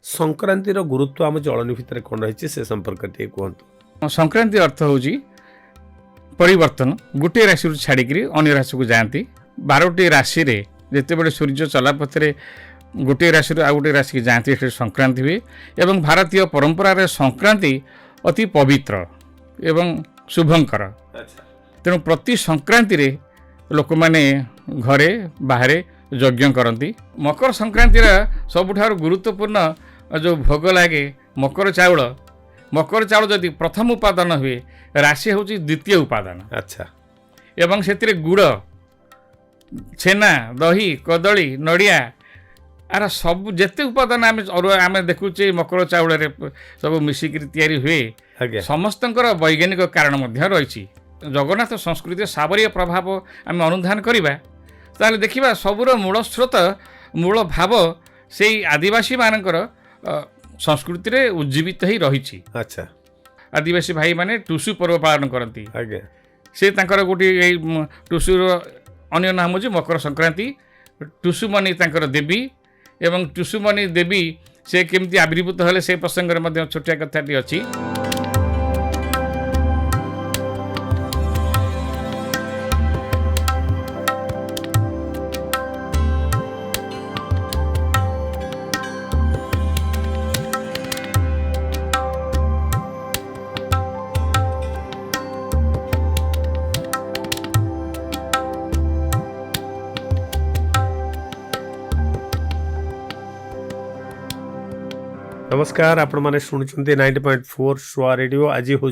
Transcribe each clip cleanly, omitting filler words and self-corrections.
ସଂକ୍ରାନ୍ତିର ଗୁରୁତ୍ୱ ଆମ ଜଳନି ଭିତରେ କ'ଣ ରହିଛି ସେ ସମ୍ପର୍କରେ ଟିକେ କୁହନ୍ତୁ। ସଂକ୍ରାନ୍ତି ଅର୍ଥ ହେଉଛି ପରିବର୍ତ୍ତନ। ଗୋଟିଏ ରାଶିରୁ ଛାଡ଼ିକିରି ଅନ୍ୟ ରାଶିକୁ ଯାଆନ୍ତି। 12ଟି ରାଶିରେ ଯେତେବେଳେ ସୂର୍ଯ୍ୟ ଚଲାପଥରେ ଗୋଟିଏ ରାଶିରୁ ଆଉ ଗୋଟିଏ ରାଶିକି ଯାଆନ୍ତି ଏଠି ସଂକ୍ରାନ୍ତି ହୁଏ। ଏବଂ ଭାରତୀୟ ପରମ୍ପରାରେ ସଂକ୍ରାନ୍ତି ଅତି ପବିତ୍ର ଏବଂ ଶୁଭଙ୍କର। ତେଣୁ ପ୍ରତି ସଂକ୍ରାନ୍ତିରେ ଲୋକମାନେ ଘରେ ବାହାରେ ଯଜ୍ଞ କରନ୍ତି। ମକର ସଂକ୍ରାନ୍ତିର ସବୁଠାରୁ ଗୁରୁତ୍ୱପୂର୍ଣ୍ଣ ଯେଉଁ ଭୋଗ ଲାଗେ ମକର ଚାଉଳ ଯଦି ପ୍ରଥମ ଉପାଦାନ ହୁଏ, ରାଶି ହେଉଛି ଦ୍ୱିତୀୟ ଉପାଦାନ। ଆଚ୍ଛା। ଏବଂ ସେଥିରେ ଗୁଡ଼, ଛେନା, ଦହି, କଦଳୀ, ନଡ଼ିଆ ଆର ସବୁ ଯେତେ ଉପାଦାନ ଆମେ ଦେଖୁଛେ ମକର ଚାଉଳରେ ସବୁ ମିଶିକିରି ତିଆରି ହୁଏ। ସମସ୍ତଙ୍କର ବୈଜ୍ଞାନିକ କାରଣ ମଧ୍ୟ ରହିଛି। ଜଗନ୍ନାଥ ସଂସ୍କୃତିର ସାବରୀୟ ପ୍ରଭାବ ଆମେ ଅନୁଧ୍ୟାନ କରିବା, ତାହେଲେ ଦେଖିବା ସବୁର ମୂଳ ସ୍ରୋତ ମୂଳ ଭାବ ସେଇ ଆଦିବାସୀମାନଙ୍କର ସଂସ୍କୃତିରେ ଉଜ୍ଜୀବିତ ହୋଇ ରହିଛି। ଆଚ୍ଛା। ଆଦିବାସୀ ଭାଇମାନେ ଟୁସୁ ପର୍ବ ପାଳନ କରନ୍ତି। ସେ ତାଙ୍କର ଗୋଟିଏ ଏଇ ଟୁସୁର ଅନ୍ୟ ନାମ ହେଉଛି ମକର ସଂକ୍ରାନ୍ତି। ଟୁସୁମଣି ତାଙ୍କର ଦେବୀ ଏବଂ ଟୁସୁମଣି ଦେବୀ ସେ କେମିତି ଆବିର୍ଭୂତ ହେଲେ ସେ ପ୍ରସଙ୍ଗରେ ମଧ୍ୟ ଛୋଟିଆ କଥାଟି ଅଛି। नमस्कार, आपण मैंने शुणुंट 90.4 शुआ रेडियो। आज हूँ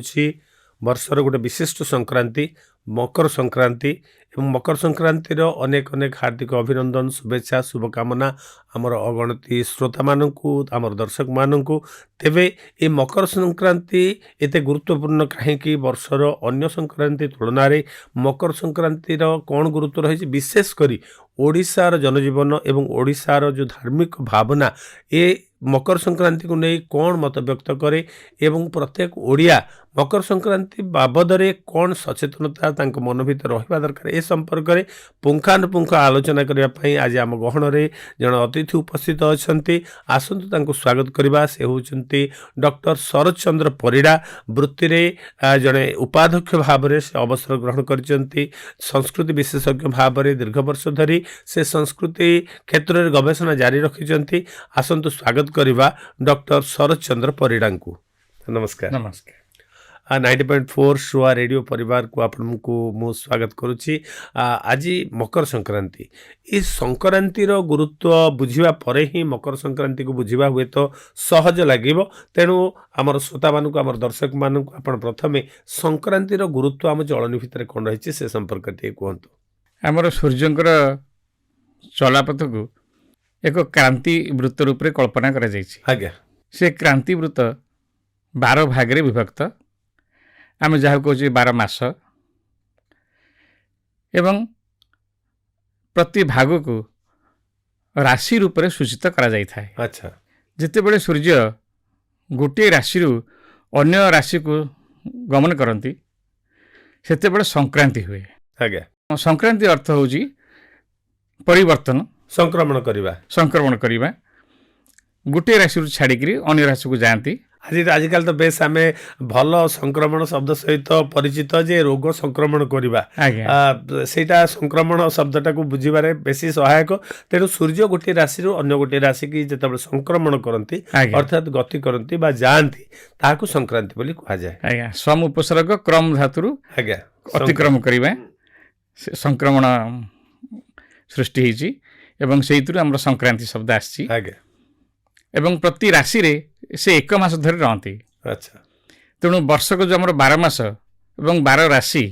वर्षर गोटे विशिष्ट संक्रांति मकर संक्रांति। मकर संक्रांतिर अनेक अनेक हार्दिक अभिनंदन, शुभेच्छा, शुभकामना आमर अगणती श्रोता मानू आमर दर्शक मानू। तेबे ये मकर संक्रांति एते गुरुत्वपूर्ण कहीं वर्षर अन्य संक्रांति तुलन में मकर संक्रांतिर कौन गुरुत्व रही, विशेषकर ओडिशार जनजीवन एवं ओडिशार जो धार्मिक भावना ये मकर संक्रांति को नहीं कौन मत व्यक्त करे एवं प्रत्येक ओडिया मकर संक्रांति बाबदरे कौन सचेतनता तांको मन भीतर रहिबा दरकार ए संपर्क में पुंखानुपुंख आलोचना करने आज आम गहन में जन अतिथि उपस्थित अच्छा। आसतु तांको स्वागत करवा। से होउचंती डॉक्टर शरद चंद्र परिड़ा। वृत्ति रे जड़े उपाध्यक्ष भाव में से अवसर ग्रहण करचंती। संस्कृति विशेषज्ञ भाव में दीर्घ वर्ष धरी से संस्कृति क्षेत्र में गवेषणा जारी रखिचंती। आसतु स्वागत करवा डॉक्टर शरद चंद्र परिड़ा को। नमस्कार। नमस्कार। 90.4 शुआ रेडियो परिवार को आपको मु स्वागत करुच्ची। आज मकर संक्रांति इस संक्रांतिर गुरुत्व बुझा पर ही मकर संक्रांति को बुझा हुए तो सहज लगे। तेणु आमर श्रोता मानू आमर दर्शक मानू आपण प्रथमे संक्रांतिर गुरुत्व आम जलनी भितर कौन रही से संपर्क टे कहतु। आमर सूर्यंकर चलापथ को एक क्रांति वृत्त रूप में कल्पना करा जायछि। आज्ञा से क्रांति वृत्त 12 भाग में विभक्त। आम जहाँ कहे 12 मास एवं प्रति भाग को राशि रूप में सूचित करा जाय थाए। अच्छा। जितेबले सूर्य गोटे राशि अन्य राशि को गमन करती सेतेबले संक्रांति हुए। आज्ञा। संक्रांति अर्थ होउची परिवर्तन, संक्रमण करवा। गोटे राशि छाड़िकी अन्य राशि को जाती। आजिकल तो बेस आम भल संक्रमण शब्द सहित परिचित जे रोग संक्रमण करवा सेटा संक्रमण शब्दटा को बुझीबारे बेसी सहायक। तेणु सूर्य गोटे राशि अन्य गोटे राशि की जिते संक्रमण करती अर्थात गति करती बा जाती ताकू संक्रांति बोली कहा जाए। आज्ञा सम उपसर्ग क्रम धातु आज्ञा अतिक्रम करवा संक्रमण सृष्टि होइछि एवं सेहितु हमर संक्रांति शब्द आछि। आज्ञा एवं प्रति राशि रे से 1 मास धरी रहती। अच्छा। तेणु वर्षक जो आम 12 मास एवं 12 राशि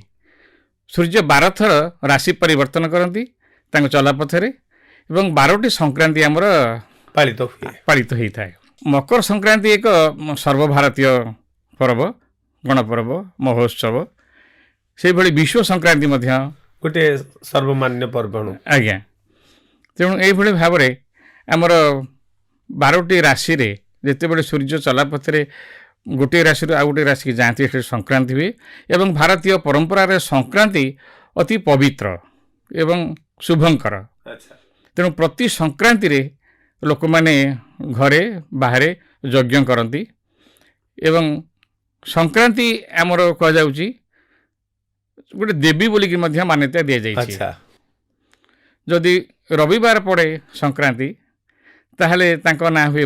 सूर्य 12 थर राशि परिवर्तन करती चलापथरे एवं 12टी संक्रांति आमर पालित होता है। मकर संक्रांति एक सर्वभारतीय पर्व, गणपर्व, महोत्सव। से भली विश्व संक्रांति मध्य गोटे सर्वमान्य पर्व। आज्ञा तेणु ये भाव में आमर 12टी राशि रे जितेबले सूर्य चलापथरे गोटे राशि आउ गोटे राशि की जाती संक्रांति हुए। एवं भारतीय परंपरा संक्रांति अति पवित्र एवं शुभंकर। तेणु प्रति संक्रांति रे ଲୋକମାନେ ଘରେ ବାହାରେ ଯଜ୍ଞ କରନ୍ତି ଏବଂ ସଂକ୍ରାନ୍ତି ଆମର କୁହାଯାଉଛି ଗୋଟେ ଦେବୀ ବୋଲିକି ମଧ୍ୟ ମାନ୍ୟତା ଦିଆଯାଇଛି। ଆଚ୍ଛା ଯଦି ରବିବାର ପଡ଼େ ସଂକ୍ରାନ୍ତି ତାହେଲେ ତାଙ୍କ ନାଁ ହୁଏ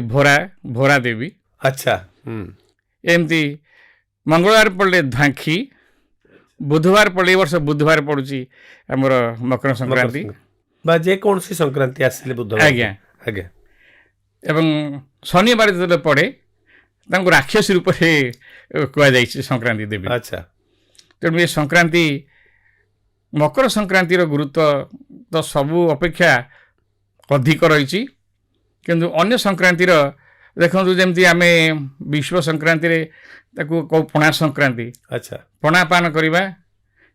ଭୋରା ଦେବୀ। ଆଚ୍ଛା ହୁଁ ଏମିତି ମଙ୍ଗଳବାର ପଡ଼ିଲେ ଧାଙ୍ଖି, ବୁଧବାର ପଡ଼ିଲେ ଏ ବର୍ଷ ବୁଧବାର ପଡ଼ୁଛି ଆମର ମକର ସଂକ୍ରାନ୍ତି। ବା ଯେକୌଣସି ସଂକ୍ରାନ୍ତି ଆସିଲେ ବୁଧବାର ଆଜ୍ଞା ଆଜ୍ଞା ଏବଂ ଶନିବାର ଯେତେବେଳେ ପଡ଼େ ତାଙ୍କୁ ରାକ୍ଷସୀ ରୂପରେ କୁହାଯାଇଛି ସଂକ୍ରାନ୍ତି ଦେବୀ। ଆଚ୍ଛା ତେଣୁ ଏ ସଂକ୍ରାନ୍ତି ମକର ସଂକ୍ରାନ୍ତିର ଗୁରୁତ୍ୱ ତ ସବୁ ଅପେକ୍ଷା ଅଧିକ ରହିଛି, କିନ୍ତୁ ଅନ୍ୟ ସଂକ୍ରାନ୍ତିର ଦେଖନ୍ତୁ ଯେମିତି ଆମେ ବିଶ୍ୱ ସଂକ୍ରାନ୍ତିରେ ତାକୁ କହୁ ପଣା ସଂକ୍ରାନ୍ତି, ଆଚ୍ଛା ପଣା ପାନ କରିବା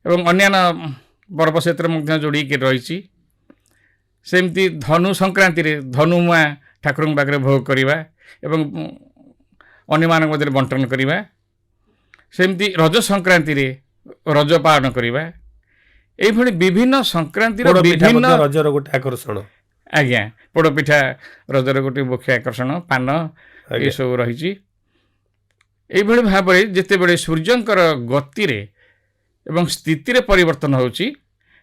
ଏବଂ ଅନ୍ୟାନ୍ୟ ପର୍ବ ସେଥିରେ ମଧ୍ୟ ଯୋଡ଼ିକି ରହିଛି। ସେମିତି ଧନୁ ସଂକ୍ରାନ୍ତିରେ ଧନୁମୁଆ ଠାକୁରଙ୍କ ପାଖରେ ଭୋଗ କରିବା ଏବଂ ଅନ୍ୟମାନଙ୍କ ମଧ୍ୟରେ ବଣ୍ଟନ କରିବା। ସେମିତି ରଜ ସଂକ୍ରାନ୍ତିରେ ରଜ ପାଳନ କରିବା। ଏଇଭଳି ବିଭିନ୍ନ ସଂକ୍ରାନ୍ତିର ପୋଡ଼ପିଠା ବିଭିନ୍ନ ମଧ୍ୟ ରଜର ଗୋଟେ ଆକର୍ଷଣ। ଆଜ୍ଞା ପୋଡ଼ପିଠା ରଜର ଗୋଟେ ମୁଖ୍ୟ ଆକର୍ଷଣ, ପାନ ଆଜ୍ଞା ଏସବୁ ରହିଛି। ଏଇଭଳି ଭାବରେ ଯେତେବେଳେ ସୂର୍ଯ୍ୟଙ୍କର ଗତିରେ ଏବଂ ସ୍ଥିତିରେ ପରିବର୍ତ୍ତନ ହେଉଛି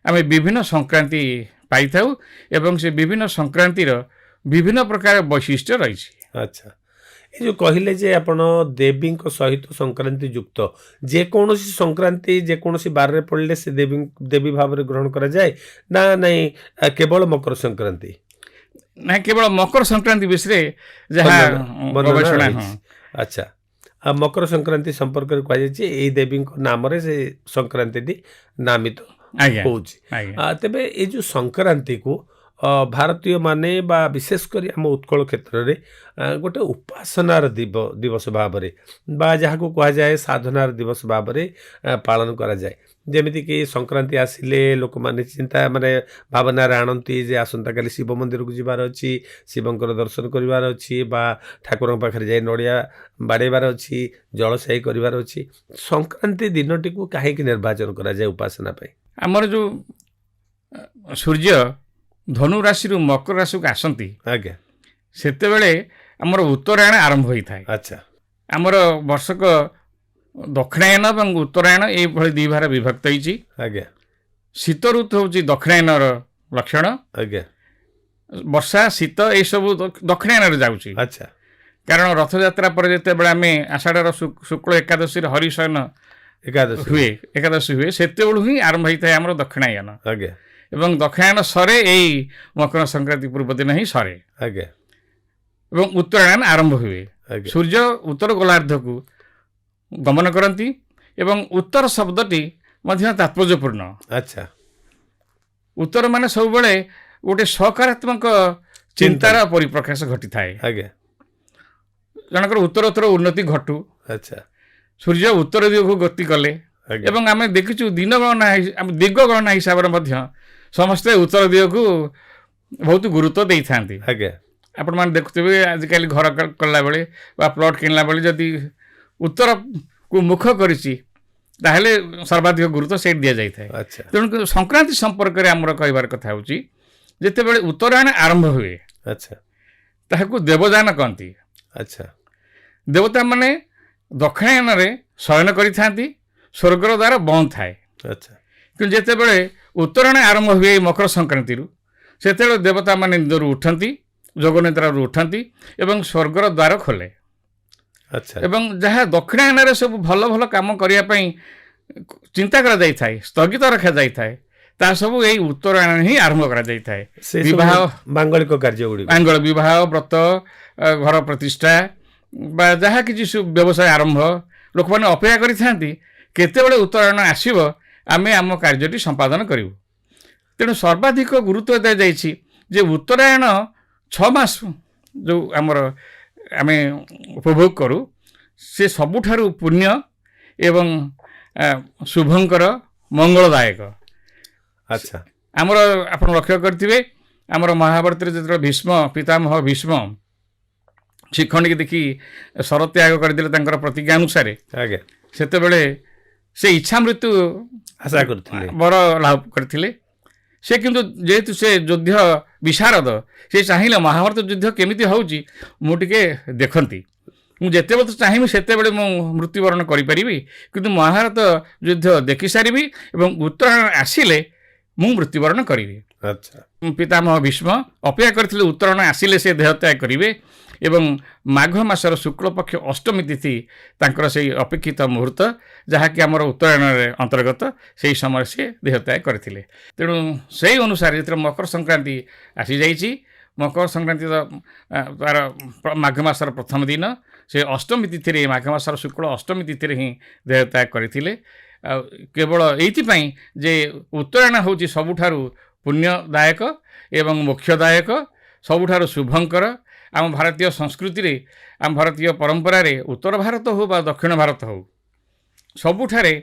ଆମେ ବିଭିନ୍ନ ସଂକ୍ରାନ୍ତି ପାଇଥାଉ ଏବଂ ସେ ବିଭିନ୍ନ ସଂକ୍ରାନ୍ତିର ବିଭିନ୍ନ ପ୍ରକାର ବୈଶିଷ୍ଟ୍ୟ ରହିଛି। ଆଚ୍ଛା ଏ ଯେଉଁ କହିଲେ ଯେ ଆପଣ ଦେବୀଙ୍କ ସହିତ ସଂକ୍ରାନ୍ତି ଯୁକ୍ତ ଯେକୌଣସି ସଂକ୍ରାନ୍ତି ଯେକୌଣସି ବାରରେ ପଡ଼ିଲେ ସେ ଦେବୀ ଭାବରେ ଗ୍ରହଣ କରାଯାଏ ନା ନାହିଁ କେବଳ ମକର ସଂକ୍ରାନ୍ତି? ନା କେବଳ ମକର ସଂକ୍ରାନ୍ତି ବିଷୟରେ ଯାହା ବର୍ଣ୍ଣନା ଗବେଷଣା ରହିଛି। ଆଚ୍ଛା ଆଉ ମକର ସଂକ୍ରାନ୍ତି ସମ୍ପର୍କରେ କୁହାଯାଇଛି ଏଇ ଦେବୀଙ୍କ ନାମରେ ସେ ସଂକ୍ରାନ୍ତିଟି ନାମିତ ଆଜ୍ଞା ହେଉଛି। ଆଜ୍ଞା ତେବେ ଏଇ ଯେଉଁ ସଂକ୍ରାନ୍ତିକୁ ଭାରତୀୟମାନେ ବା ବିଶେଷ କରି ଆମ ଉତ୍କଳ କ୍ଷେତ୍ରରେ ଗୋଟେ ଉପାସନାର ଦିବସ ଭାବରେ ବା ଯାହାକୁ କୁହାଯାଏ ସାଧନାର ଦିବସ ଭାବରେ ପାଳନ କରାଯାଏ। ଯେମିତିକି ସଂକ୍ରାନ୍ତି ଆସିଲେ ଲୋକମାନେ ମାନେ ଭାବନାରେ ଆଣନ୍ତି ଯେ ଆସନ୍ତାକାଲି ଶିବ ମନ୍ଦିରକୁ ଯିବାର ଅଛି, ଶିବଙ୍କର ଦର୍ଶନ କରିବାର ଅଛି ବା ଠାକୁରଙ୍କ ପାଖରେ ଯାଇ ନଡ଼ିଆ ବାଡ଼େଇବାର ଅଛି, ଜଳସାହି କରିବାର ଅଛି। ସଂକ୍ରାନ୍ତି ଦିନଟିକୁ କାହିଁକି ନିର୍ବାଚନ କରାଯାଏ ଉପାସନା ପାଇଁ? ଆମର ଯେଉଁ ସୂର୍ଯ୍ୟ ଧନୁ ରାଶିରୁ ମକର ରାଶିକୁ ଆସନ୍ତି ଆଜ୍ଞା ସେତେବେଳେ ଆମର ଉତ୍ତରାୟଣ ଆରମ୍ଭ ହୋଇଥାଏ। ଆଚ୍ଛା ଆମର ବର୍ଷକ ଦକ୍ଷିଣାୟନ ଏବଂ ଉତ୍ତରାୟଣ ଏଇଭଳି ଦୁଇ ଭାଗ ବିଭକ୍ତ ହୋଇଛି। ଆଜ୍ଞା ଶୀତ ଋତୁ ହେଉଛି ଦକ୍ଷିଣାୟନର ଲକ୍ଷଣ, ଆଜ୍ଞା ବର୍ଷା ଶୀତ ଏସବୁ ଦକ୍ଷିଣାୟନରେ ଯାଉଛି। ଆଚ୍ଛା କାରଣ ରଥଯାତ୍ରା ପରେ ଯେତେବେଳେ ଆମେ ଆଷାଢ଼ର ଶୁକ୍ଳ ଏକାଦଶୀରେ ହରିଶୟନ ଏକାଦଶୀ ହୁଏ ସେତେବେଳୁ ହିଁ ଆରମ୍ଭ ହୋଇଥାଏ ଆମର ଦକ୍ଷିଣାୟନ ଆଜ୍ଞା ଏବଂ ଦକ୍ଷିଣାୟନ ସରେ ଏଇ ମକର ସଂକ୍ରାନ୍ତି ପୂର୍ବ ଦିନ ହିଁ ସରେ ଆଜ୍ଞା ଏବଂ ଉତ୍ତରାୟଣ ଆରମ୍ଭ ହୁଏ। ଆଜ୍ଞା ସୂର୍ଯ୍ୟ ଉତ୍ତର ଗୋଲାର୍ଦ୍ଧକୁ ଗମନ କରନ୍ତି ଏବଂ ଉତ୍ତର ଶବ୍ଦଟି ମଧ୍ୟ ତାତ୍ପର୍ଯ୍ୟପୂର୍ଣ୍ଣ। ଆଚ୍ଛା ଉତ୍ତର ମାନେ ସବୁବେଳେ ଗୋଟେ ସକାରାତ୍ମକ ଚିନ୍ତାର ପରିପ୍ରକାଶ ଘଟିଥାଏ। ଆଜ୍ଞା ଜଣଙ୍କର ଉତ୍ତରୋତ୍ତର ଉନ୍ନତି ଘଟୁ, ଆଚ୍ଛା ସୂର୍ଯ୍ୟ ଉତ୍ତର ଦିଗକୁ ଗତି କଲେ ଆଜ୍ଞା ଏବଂ ଆମେ ଦେଖିଛୁ ଦିଗ ଗଣନା ହିସାବରେ ମଧ୍ୟ ସମସ୍ତେ ଉତ୍ତର ଦିଗକୁ ବହୁତ ଗୁରୁତ୍ୱ ଦେଇଥାନ୍ତି। ଆଜ୍ଞା ଆପଣମାନେ ଦେଖୁଥିବେ ଆଜିକାଲି ଘର କଲାବେଳେ ବା ପ୍ଲଟ୍ କିଣିଲା ବେଳେ ଯଦି ଉତ୍ତରକୁ ମୁଖ କରିଛି ତାହେଲେ ସର୍ବାଧିକ ଗୁରୁତ୍ୱ ସେଇଠି ଦିଆଯାଇଥାଏ। ଆଚ୍ଛା ତେଣୁ ସଂକ୍ରାନ୍ତି ସମ୍ପର୍କରେ ଆମର କହିବାର କଥା ହେଉଛି ଯେତେବେଳେ ଉତ୍ତରାୟଣ ଆରମ୍ଭ ହୁଏ ଆଚ୍ଛା ତାହାକୁ ଦେବଯାନ କହନ୍ତି। ଆଚ୍ଛା ଦେବତାମାନେ ଦକ୍ଷିଣାୟନରେ ଶୟନ କରିଥାନ୍ତି, ସ୍ୱର୍ଗର ଦ୍ୱାର ବନ୍ଦ ଥାଏ। ଆଚ୍ଛା କିନ୍ତୁ ଯେତେବେଳେ ଉତ୍ତରାୟଣ ଆରମ୍ଭ ହୁଏ ମକର ସଂକ୍ରାନ୍ତିରୁ ସେତେବେଳେ ଦେବତାମାନେ ନିଦରୁ ଉଠନ୍ତି, ଯୋଗନିଦ୍ରାରୁ ଉଠନ୍ତି ଏବଂ ସ୍ୱର୍ଗର ଦ୍ୱାର ଖୋଲେ ଆଚ୍ଛା ଏବଂ ଯାହା ଦକ୍ଷିଣାୟନରେ ସବୁ ଭଲ ଭଲ କାମ କରିବା ପାଇଁ ଚିନ୍ତା କରାଯାଇଥାଏ, ସ୍ଥଗିତ ରଖାଯାଇଥାଏ, ତାହା ସବୁ ଏଇ ଉତ୍ତରାୟଣ ହିଁ ଆରମ୍ଭ କରାଯାଇଥାଏ। ସେ ବିବାହ, ମାଙ୍ଗଳିକ କାର୍ଯ୍ୟ ଗୁଡ଼ିକ ମାଙ୍ଗଳ ବିବାହ, ବ୍ରତ, ଘର ପ୍ରତିଷ୍ଠା ବା ଯାହା କିଛି ବ୍ୟବସାୟ ଆରମ୍ଭ ଲୋକମାନେ ଅପେକ୍ଷା କରିଥାନ୍ତି କେତେବେଳେ ଉତ୍ତରାୟଣ ଆସିବ ଆମେ ଆମ କାର୍ଯ୍ୟଟି ସମ୍ପାଦନ କରିବୁ। ତେଣୁ ସର୍ବାଧିକ ଗୁରୁତ୍ୱ ଦିଆଯାଇଛି ଯେ ଉତ୍ତରାୟଣ 6 ମାସ ଯେଉଁ ଆମେ ଉପଭୋଗ କରୁ ସେ ସବୁଠାରୁ ପୁଣ୍ୟ ଏବଂ ଶୁଭଙ୍କର ମଙ୍ଗଳଦାୟକ। ଆଚ୍ଛା ଆମର ଆପଣ ଲକ୍ଷ୍ୟ କରିଥିବେ ଆମର ମହାଭାରତରେ ଯେତେବେଳେ ଭୀଷ୍ମ ପିତାମହ ଭୀଷ୍ମ ଶିଖଣ୍ଡିକି ଦେଖି ଶରତ୍ୟାଗ କରିଦେଲେ ତାଙ୍କର ପ୍ରତିଜ୍ଞା ଅନୁସାରେ, ଆଜ୍ଞା ସେତେବେଳେ ସେ ଇଚ୍ଛା ମୃତ୍ୟୁ ଆଶା କରୁଥିଲେ ବର ଲାଭ କରିଥିଲେ ସେ କିନ୍ତୁ ଯେହେତୁ ସେ ଯୁଦ୍ଧ ବିଶାରଦ, ସେ ଚାହିଁଲେ ମହାଭାରତ ଯୁଦ୍ଧ କେମିତି ହେଉଛି ମୁଁ ଟିକେ ଦେଖନ୍ତି, ମୁଁ ଯେତେବେଳେ ଚାହିଁବି ସେତେବେଳେ ମୁଁ ମୃତ୍ୟୁବରଣ କରିପାରିବି, କିନ୍ତୁ ମହାଭାରତ ଯୁଦ୍ଧ ଦେଖିସାରିବି ଏବଂ ଉତ୍ତରାୟଣ ଆସିଲେ ମୁଁ ମୃତ୍ୟୁବରଣ କରିବି। ଆଚ୍ଛା ପିତାମହ ଭୀଷ୍ମ ଅପେକ୍ଷା କରିଥିଲେ ଉତ୍ତରାୟଣ ଆସିଲେ ସେ ଦେହତ୍ୟାଗ କରିବେ ଏବଂ ମାଘ ମାସର ଶୁକ୍ଳପକ୍ଷ ଅଷ୍ଟମୀ ତିଥି ତାଙ୍କର ସେହି ଅପେକ୍ଷିତ ମୁହୂର୍ତ୍ତ, ଯାହାକି ଆମର ଉତ୍ତରାୟଣରେ ଅନ୍ତର୍ଗତ, ସେହି ସମୟରେ ସେ ଦେହତ୍ୟାଗ କରିଥିଲେ। ତେଣୁ ସେହି ଅନୁସାରେ ଯେତେବେଳେ ମକର ସଂକ୍ରାନ୍ତି ଆସିଯାଇଛି, ମକର ସଂକ୍ରାନ୍ତି ତାର ମାଘ ମାସର ପ୍ରଥମ ଦିନ, ସେ ଅଷ୍ଟମୀ ତିଥିରେ, ମାଘ ମାସର ଶୁକ୍ଳ ଅଷ୍ଟମୀ ତିଥିରେ ହିଁ ଦେହତ୍ୟାଗ କରିଥିଲେ। ଆଉ କେବଳ ଏଇଥିପାଇଁ ଯେ ଉତ୍ତରାୟଣ ହେଉଛି ସବୁଠାରୁ ପୁଣ୍ୟଦାୟକ ଏବଂ ମୋକ୍ଷଦାୟକ, ସବୁଠାରୁ ଶୁଭଙ୍କର। ଆମ ଭାରତୀୟ ସଂସ୍କୃତିରେ, ଆମ ଭାରତୀୟ ପରମ୍ପରାରେ ଉତ୍ତର ଭାରତ ହେଉ ବା ଦକ୍ଷିଣ ଭାରତ ହେଉ, ସବୁଠାରେ